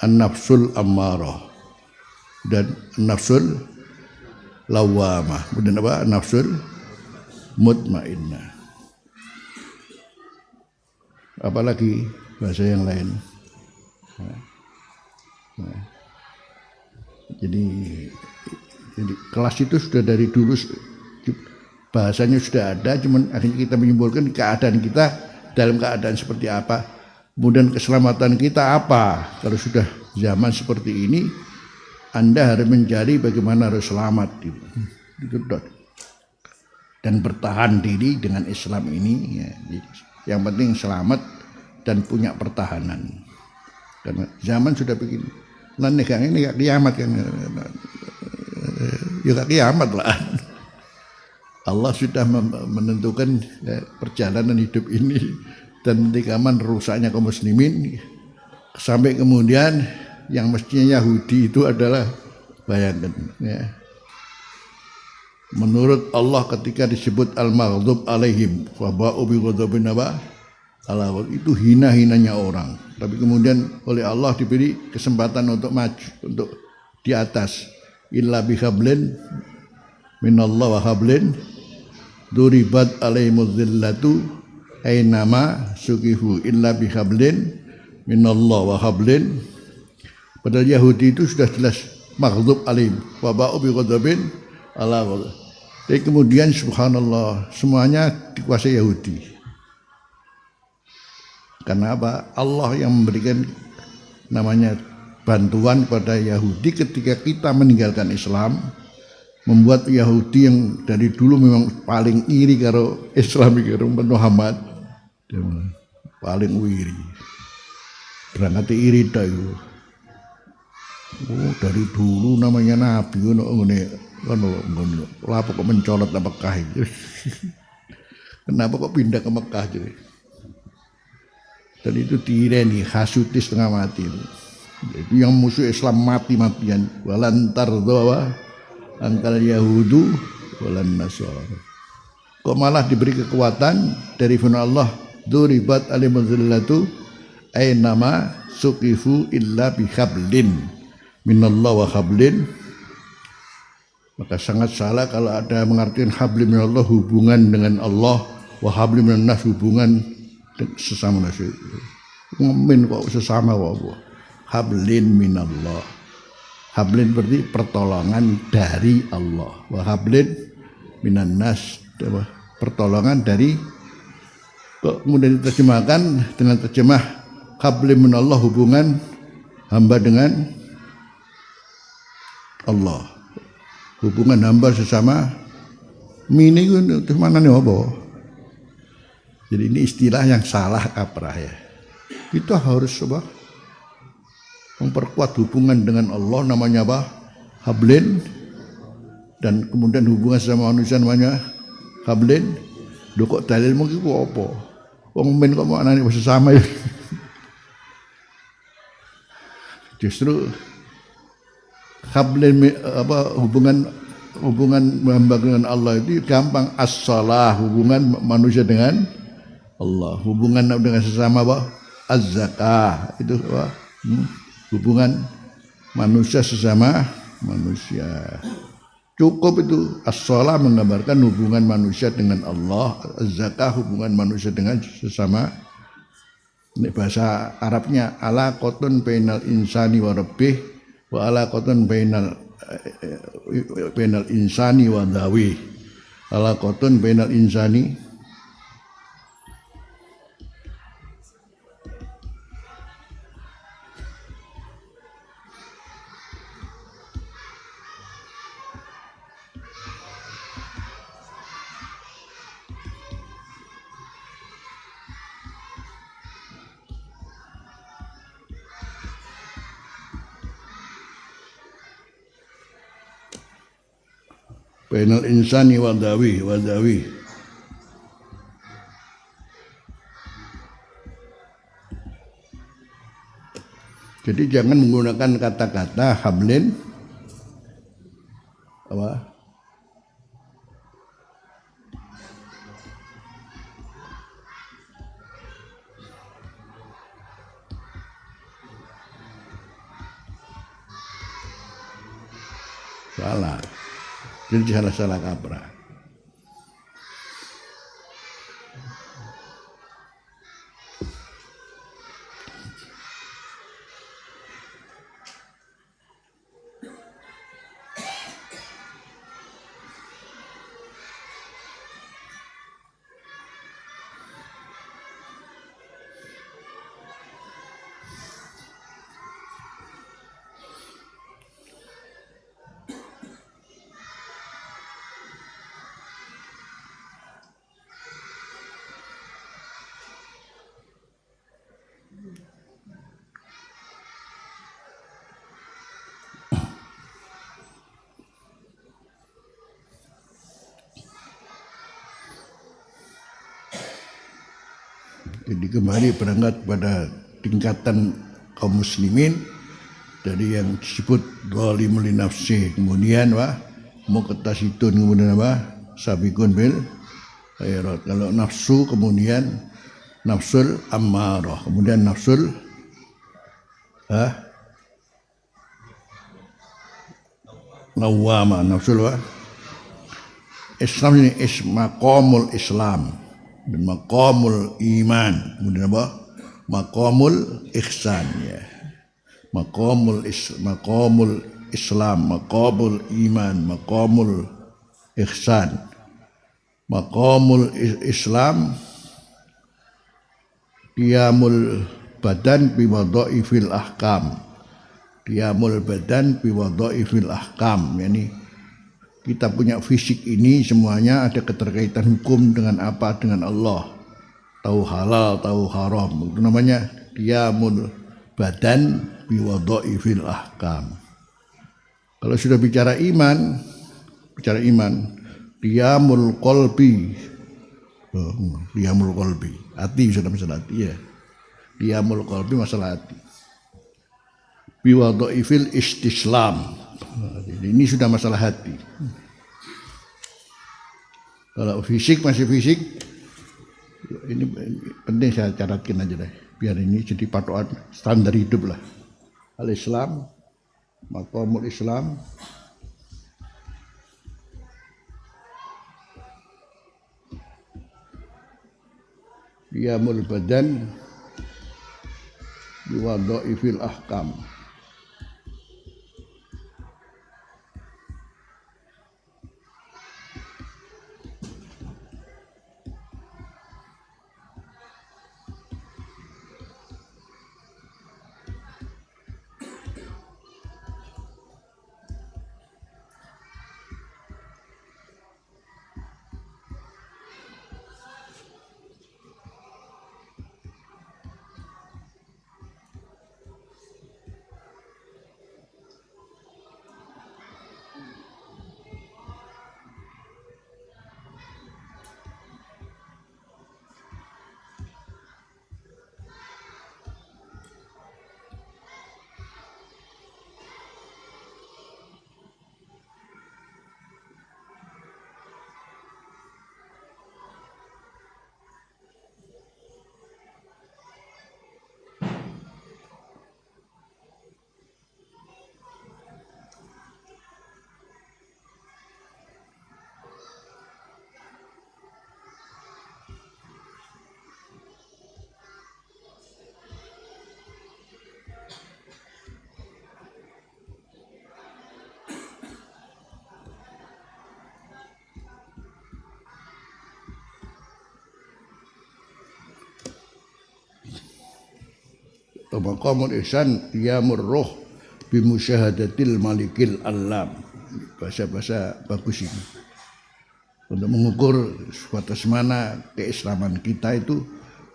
an-nafsul ammarah dan an-nafsul lawamah. Kemudian apa? An-nafsul mutmainnah. Apalagi bahasa yang lain. Jadi kelas itu sudah dari dulu bahasanya sudah ada, cuman akhirnya kita menyimpulkan keadaan kita dalam keadaan seperti apa, kemudian keselamatan kita apa. Kalau sudah zaman seperti ini, Anda harus mencari bagaimana harus selamat dan bertahan diri dengan Islam ini ya. Yang penting selamat dan punya pertahanan. Karena zaman sudah begini. Ini gak kiamat kan. Ya gak kiamat lah. Allah sudah menentukan perjalanan hidup ini dan mentikaman rusaknya kaum muslimin. Sampai kemudian yang mestinya Yahudi itu adalah, bayangkan ya. Menurut Allah ketika disebut al-maghdub alaihim wa ba'u bi ghadabin itu hina-hinanya orang. Tapi kemudian oleh Allah diberi kesempatan untuk maju, untuk di atas. Illa bihablin minallah wa hablin duribat alaihimuz zillatu ainama sukihu illa bihablin minallah wa hablin. Padahal Yahudi itu sudah jelas maghdub alaihim wa ba'u bi ghadabin ala ghadab. Jadi kemudian subhanallah semuanya dikuasai Yahudi. Karena apa? Allah yang memberikan namanya bantuan pada Yahudi ketika kita meninggalkan Islam, membuat Yahudi yang dari dulu memang paling iri karo Islam karo Muhammad, paling iri. Berangkat iri dah itu. Oh, dari dulu namanya Nabi kan kenapa kok mencolot ke Mekah itu? Kenapa kok pindah ke Mekah jadi? Dan itu tireni hasuti setengah mati itu. Itu yang musuh Islam mati-matian. Walantar doa angkal Yahudu walan Nasara. Kok malah diberi kekuatan dari firman Allah, duribat alimuzillatu ainama suqifu illa bihablin minallah wa hablin. Maka sangat salah kalau ada mengartikan hablim minallah hubungan dengan Allah, wa hablim minan nas hubungan sesama manusia. Ngamen kok sesama kok. Hablin minallah. Hablin berarti pertolongan dari Allah. Wa hablin minan nas, pertolongan dari. Kok kemudian diterjemahkan dengan terjemah hablim minallah hubungan hamba dengan Allah. Hubungan hamba sesama mini itu mana nih apa? Jadi ini istilah yang salah kaprah ya. Kita harus coba memperkuat hubungan dengan Allah namanya apa? Hablin. Dan kemudian hubungan sama manusia namanya hablin. Loh kok dalil mungkin kok apa? Wong men kok mau anane sesama ya. Justru hablin apa hubungan hamba dengan Allah itu gampang. As-shalah hubungan manusia dengan Allah, hubungan dengan sesama apa? Az-zakah itu apa? Hubungan manusia sesama manusia. Cukup itu. As-shalah menggambarkan hubungan manusia dengan Allah, az-zakah hubungan manusia dengan sesama. Ini bahasa Arabnya alaqatun bainal insani wa rabbih wa alaqatun bainal insani wa dawi. Alaqatun bainal insani bainal insani wa dawi. Jadi jangan menggunakan kata-kata hablin apa? Salah. Jadi salah kaprah. Jadi kembali berangkat pada tingkatan kaum muslimin dari yang disebut zalimul nafsi, kemudian muqtasidun, kemudian sabiqun bil khairat. Kalau nafsu kemudian nafsul ammarah, kemudian nafsul lawwamah, nafsul Islam ini maqamul Islam dan maqamul iman, kemudian maqamul ihsan ya. Maqamul Islam, maqamul iman, maqamul ihsan. Maqamul Islam qiyamul badan bi wadhaifil ahkam. Qiyamul badan bi wadhaifil ahkam, yakni kita punya fisik ini semuanya ada keterkaitan hukum dengan apa? Dengan Allah. Tahu halal, tahu haram. Itu namanya qiyamul badan biwadhaifil ahkam. Kalau sudah bicara iman, qiyamul qalbi. Qiyamul qalbi. Hati sudah masalah hati ya. Qiyamul qalbi masalah hati. Biwadhaifil istislam. Ini sudah masalah hati. Kalau fisik masih fisik, ini penting saya catatkan aja deh, biar ini jadi patokan standar hidup lah. Al-Islam, maqamul Islam, qiyamul badan biwadhaifil ahkam. Maqamul ihsan qiyamur ruh bi musyahadatil malikil alam. Bahasa-bahasa bagus ini. Untuk mengukur sebatas mana keislaman kita itu,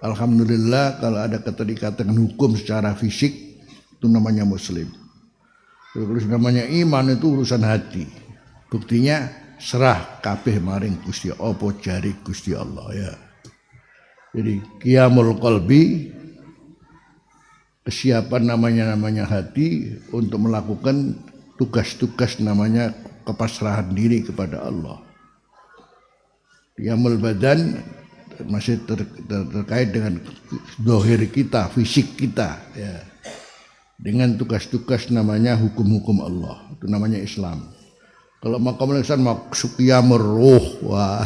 alhamdulillah kalau ada keterikatan dengan hukum secara fisik itu namanya muslim. Kalau namanya iman itu urusan hati. Buktinya serah kabeh maring Gusti apa jari Gusti Allah ya. Jadi qiyamul qalbi, kesiapan namanya hati untuk melakukan tugas-tugas namanya kepasrahan diri kepada Allah. Qiyamul badan masih terkait dengan zahir kita, fisik kita ya. Dengan tugas-tugas namanya hukum-hukum Allah, itu namanya Islam. Kalau maqamul ihsan maksud qiyamur ruh, wah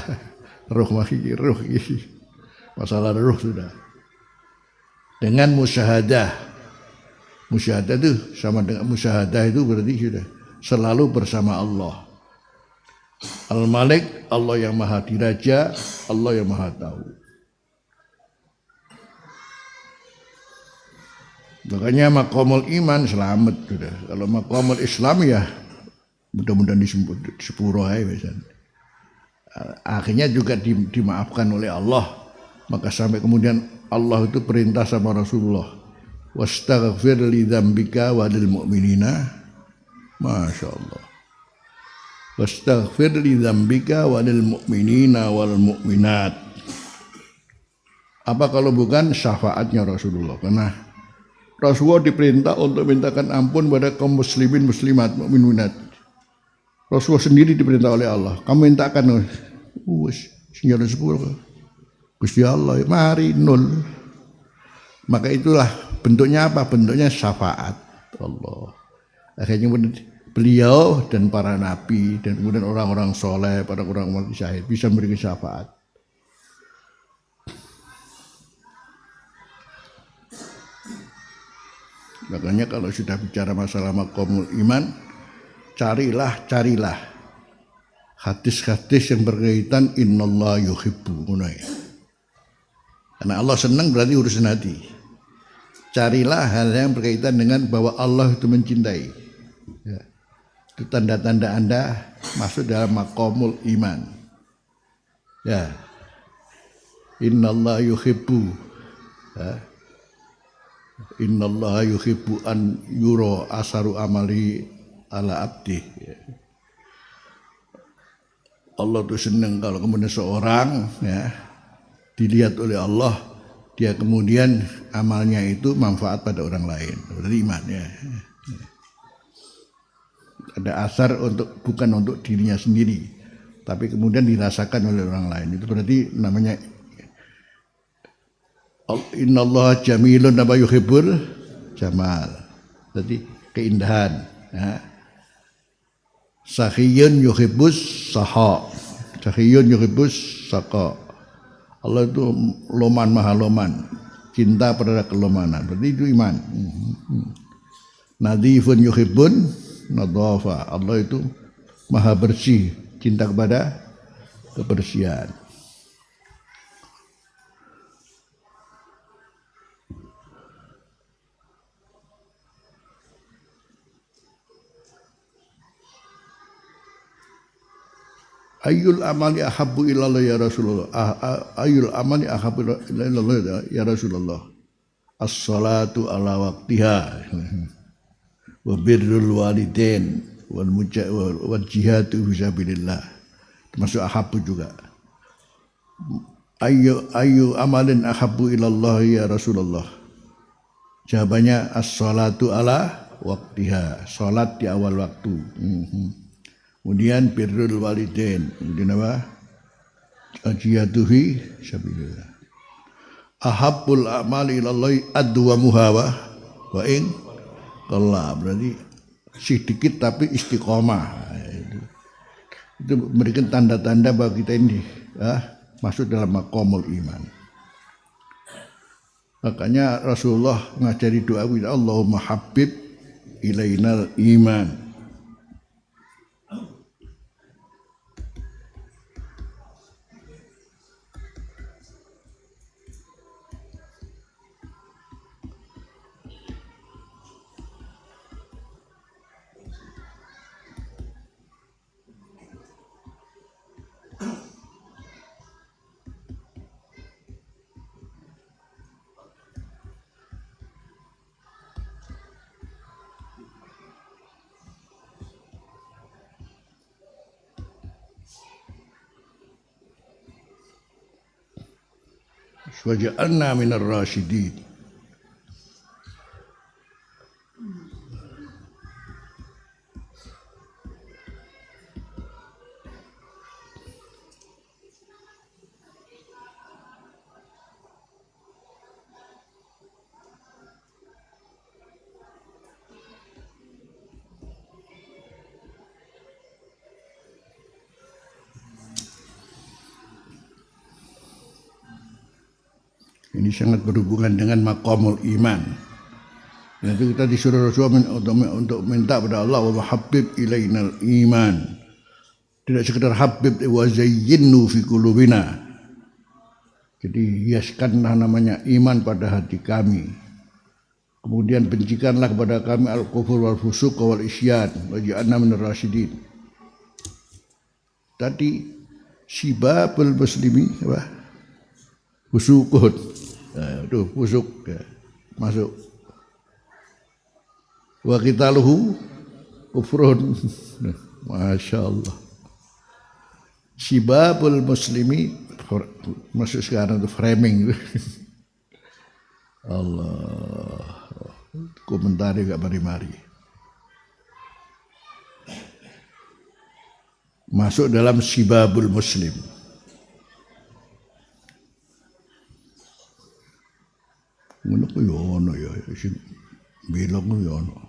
ruh masih ruh ini. Masalah ruh sudah. Dengan musyahadah. Musyahadah itu sama dengan musyahadah itu berarti sudah selalu bersama Allah. Al-Malik, Allah yang maha diraja, Allah yang maha tahu. Makanya maqamul iman selamat sudah. Kalau maqamul Islam ya mudah-mudahan disebut sepuro aja misalnya. Akhirnya juga dimaafkan oleh Allah. Maka sampai kemudian Allah itu perintah sama Rasulullah, wastaghfir li dzambika wa lil mu'minina. Masya Allah. Wastaghfir li dzambika wa lil mu'minina wal mu'minat. Apa kalau bukan syafaatnya Rasulullah? Karena Rasulullah diperintah untuk mintakan ampun pada kaum muslimin muslimat mukminat. Rasulullah sendiri diperintah oleh Allah. Kamu mintakan, senjata 10. Gusti Allah, mari nol. Maka itulah bentuknya apa? Bentuknya syafaat Allah. Akhirnya beliau dan para nabi dan kemudian orang-orang soleh, para orang-orang syahid bisa memberikan syafaat. Makanya kalau sudah bicara masalah maqamul iman, carilah hadis-hadis yang berkaitan innallaha yuhibbu. Karena Allah senang berarti urusan hati. Carilah hal yang berkaitan dengan bahwa Allah itu mencintai. Ya. Itu tanda-tanda Anda masuk dalam maqamul iman. Ya. Innallaha yuhibbu. Ya. Innallaha yuhibbu an yura asaru amali ala abdi. Allah itu senang kalau kemudian seorang ya dilihat oleh Allah, dia kemudian amalnya itu manfaat pada orang lain. Berarti iman ya. Ada asar untuk bukan untuk dirinya sendiri, tapi kemudian dirasakan oleh orang lain. Itu berarti namanya innallaha jamilun wa yuhibbul jamal. Jadi keindahan. Ya. Sakhiyun yuhibbus saha. Sakhiyun yuhibbus saqa. Allah itu loman maha loman. Cinta pada kelomanan. Berarti itu iman. Nadhifun yuhibbun nadhafa. Allah itu maha bersih. Cinta kepada kebersihan. Ayul amali ahabbu ilallah ya Rasulullah. Ayul amali ahabbu ilallah ya Rasulullah. As-salatu ala waqtiha wa birrul walidain wal jihadu fi sabilillah. Termasuk ahabbu juga. Ayu amalin ahabbu ilallah ya Rasulullah. Jawabannya as-salatu ala waqtiha. Salat di awal waktu. Kemudian birrul walidain, kemudian apa? Jihadu fi sabilillah. Ahabbul a'mali ilallahi adwamuha wa in qalla, berarti sedikit tapi istiqomah. Itu memberikan tanda-tanda bahwa kita ini masuk dalam maqamul iman. Makanya Rasulullah ngajari doa Allahumma habib ilainal iman. waj'alna minar rasyidin. Ini sangat berhubungan dengan maqamul iman. Jadi kita disuruh Rasulullah untuk minta pada Allah wa habib ilainal iman. Tidak sekedar habib wa zayyinnu fi qulubina. Jadi hiaskanlah namanya iman pada hati kami. Kemudian bencikanlah kepada kami al-kufur wal fusuq wal isyan wa ja'alna minar rasyidin. Tadi sibabul muslimi apa? Fusukun. Tuh fusuk ya, masuk. Wa qitaluhu kufrun. Masya Allah. Sibabul muslimi masuk sekarang itu framing. Allah. Komentari gak mari-mari. Masuk dalam sibabul muslim. Ngono ku yo ono ya sing bilang yo ono.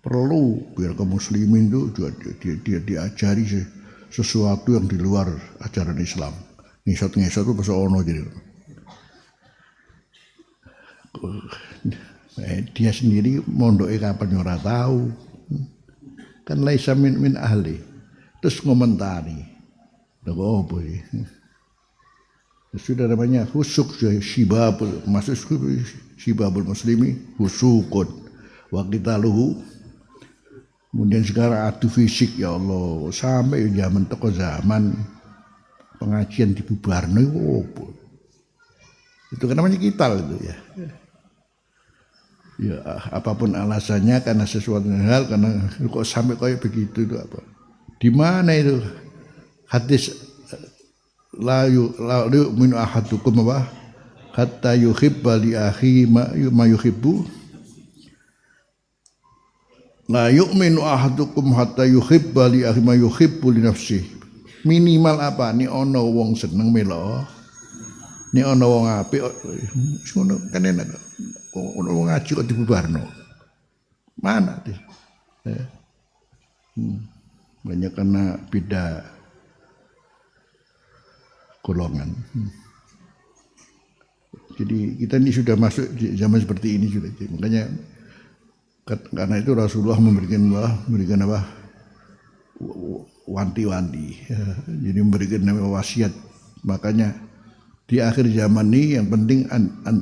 Perlu biar kaum muslimin itu dia diajari sesuatu yang di luar ajaran Islam. Ngesot-ngesot itu bisa ono jadi. Dia sendiri mondoknya kapan ora tahu. Kan laisa min ahli. Terus ngomentari. Lha apa sih? Sudah namanya husuk syibabul masuk syibabul muslimi husukun wa qitaluhu. Kemudian sekarang adu fisik ya Allah sampai zaman teko zaman pengajian dibubarno itu kan namanya kital itu ya. Ya apapun alasannya karena sesuatu hal karena kok sampai kayak begitu itu apa? Di mana itu hadis la yu'minu ahadukum wa hatta yuhibba li akhi ma yuhibbu la yu'minu ahadukum hatta yuhibba li akhi ma yuhibbu li nafsihi. Minimal apa ni ono wong seneng melo ni ono wong apik ngono kan enak ono wong ngaji kok dibubarno mana tuh banyak karena beda golongan. Jadi kita ini sudah masuk di zaman seperti ini sudah. Makanya karena itu Rasulullah memberikan apa? Wanti-wanti. Jadi memberikan wasiat. Makanya di akhir zaman ini yang penting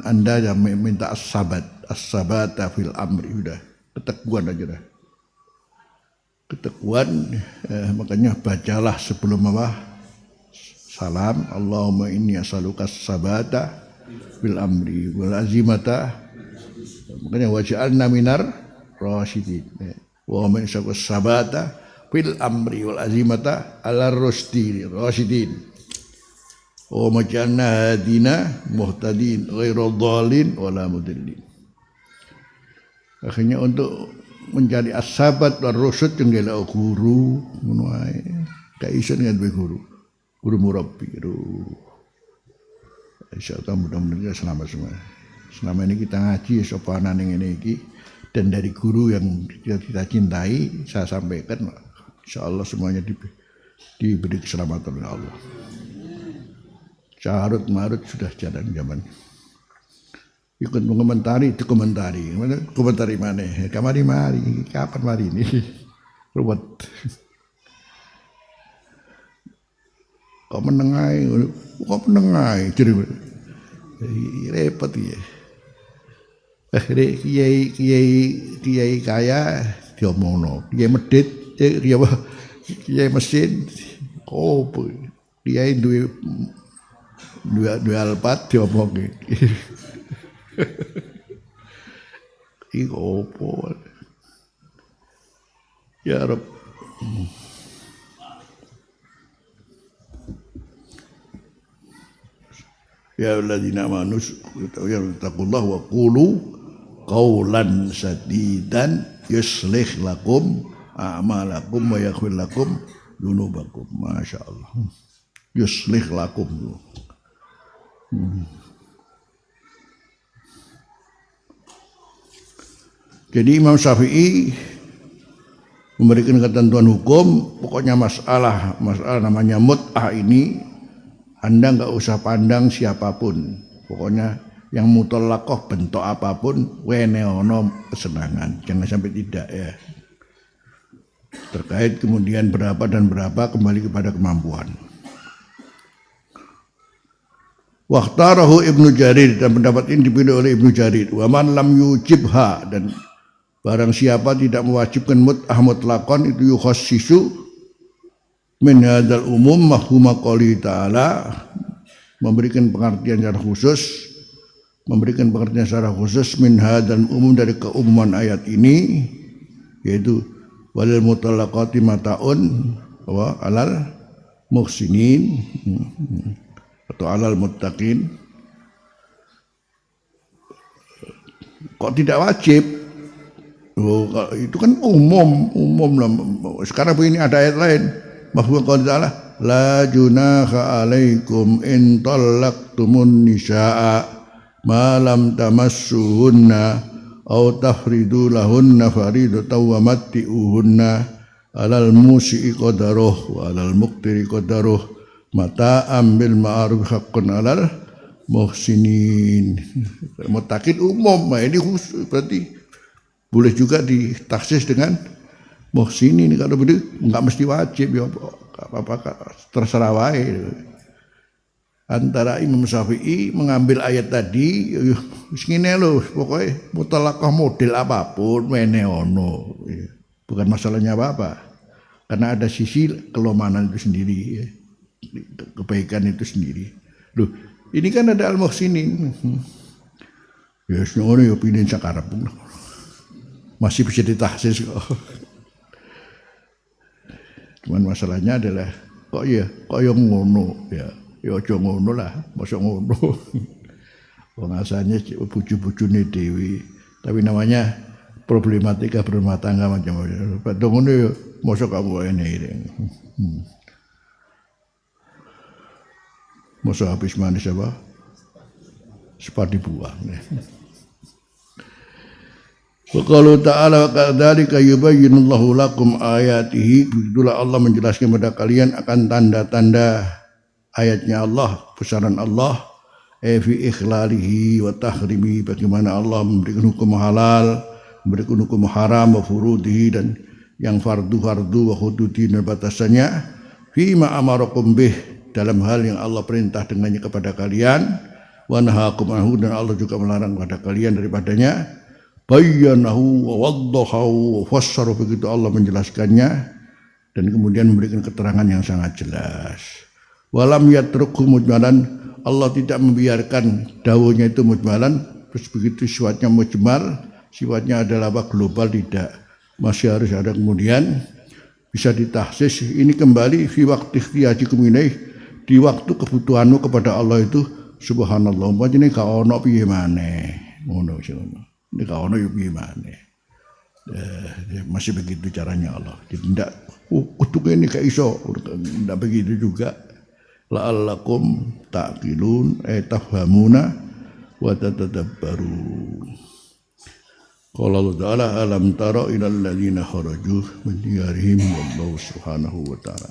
Anda yang minta as-sabat fil amri sudah. Ketekuan aja dah. Ketekuan makanya bacalah sebelum apa? Salam Allahumma inni as'aluka sabata bil amri wal azimata. Makanya waj'alna minar rasyidin. Wa man as'aluka sabata bil amri wal azimata ala rasyidin. Wa maj'alna hadina muhtadin ghairu dhalin wala mudillin. Akhirnya untuk mencari as-sabat dan rusyud jenggala guru ngono ae. Ka iso dengan guru murabbi itu. Insyaallah mudah-mudahan selamat semua. Selama ini kita ngaji sopanan yang ini dan dari guru yang kita cintai saya sampaikan insyaallah semuanya diberi keselamatan oleh Allah. Carut marut sudah jalan zaman. Ikut mengomentari itu komentari mana? Kamari mari kapan mari ini ruwet. Kok menengai jadi repot ya. Akhirnya kiai kaya diomongno, kiai medit, kiai mesin, kopo, kiai duwe alpat diomongin. Iki kopo. Ya Rabb. ya alladzina amanu taqullaha wa qulu qawlan sadidan yuslih lakum a'malakum wa yaghfir lakum dzunubakum. Masyaallah. Yuslih lakum. Jadi Imam Syafi'i memberikan ketentuan hukum, pokoknya masalah namanya mut'ah ini Anda nggak usah pandang siapapun, pokoknya yang mutallaqah bentuk apapun wene ono kesenangan, jangan sampai tidak ya. Terkait kemudian berapa dan berapa kembali kepada kemampuan. Waqtarahu Ibnu Jarir, dan pendapat ini dipilih oleh Ibnu Jarir. Wa man lam yujibha, dan barang siapa tidak mewajibkan mut'ah mutlaqan itu yukhassisu min hadzal umum mafhuma qouli ta'ala, memberikan pengertian secara khusus min hadzal umum dari keumuman ayat ini, yaitu walil mutallaqati mataun wa alal muhsinin atau alal muttaqin. Kok tidak wajib? Oh, itu kan umum lah. Sekarang begini ada ayat lain. Mafhum qaul ta'ala la junaha alaikum in talaqtumun nisaa ma lam tamassuhunna aw tafridu lahunna faridatan wa matti'uhunna alal musi'i qadaruh wa alal muqtiri qadaruh mata'am bil ma'ruf haqqun alal muhsinin. Muttaqin umum, ini khusus, berarti boleh juga ditaksis dengan muhsinin. Kalau begitu enggak mesti wajib ya, apa-apa terserah wae. Antara Imam Syafi'i mengambil ayat tadi wis ngene lho, pokoke mutalaqah model apapun wene ono. Bukan masalahnya apa-apa. Karena ada sisi kelomanan itu sendiri ya. Kebaikan itu sendiri. Loh, ini kan ada al-muhsinin. Ya ngono ya pilih sakarep. Masih bisa ditahsis kok. Cuman masalahnya adalah kok yang ngono ya. Ya aja ngono lah, masa ngono. Wong asalnya bojo-bojone dhewe, tapi namanya problematika berumah tangga macam-macam. Padahal ngono ya masa kamu ini. Masa habis manis apa? Sepati buang. Wa qalu ta'ala wa kadzalika yubayyinullahu lakum ayatihi. Begitulah Allah menjelaskan kepada kalian akan tanda-tanda ayatnya Allah, besaran Allah, fi ikhlalihi wa tahrimi, bagaimana Allah memberikan hukum halal, memberikan hukum haram, wa furudihi, dan yang fardu wa hududi, dan batasannya, fi ma amarakum bih, dalam hal yang Allah perintah dengannya kepada kalian, wa nahakum anhu, dan Allah juga melarang kepada kalian daripadanya. Bayyanahu wa waddahu wa fassara, begitu Allah menjelaskannya dan kemudian memberikan keterangan yang sangat jelas. Walam yatrukhu mujmalan, Allah tidak membiarkan dawuhnya itu mujmalan, terus begitu sifatnya mujmal, sifatnya adalah apa, global, tidak. Masih harus ada kemudian bisa ditahsis. Ini kembali fi waqti ikhtiyajikum ilaih, di waktu kebutuhanmu kepada Allah itu, subhanallah, umpamanya gak ono piye maneh, ngono sih. Ini kau ono gimana? Masih begitu caranya Allah. Jadi tidak, kutuk ini kayak iso, tidak begitu juga. La'allakum ta'qilun, tafhamuna wa tatadabbarun. Qala Allah Ta'ala alam tara ilal ladzina kharaju min diyarihim wallahu subhanahu wa ta'ala.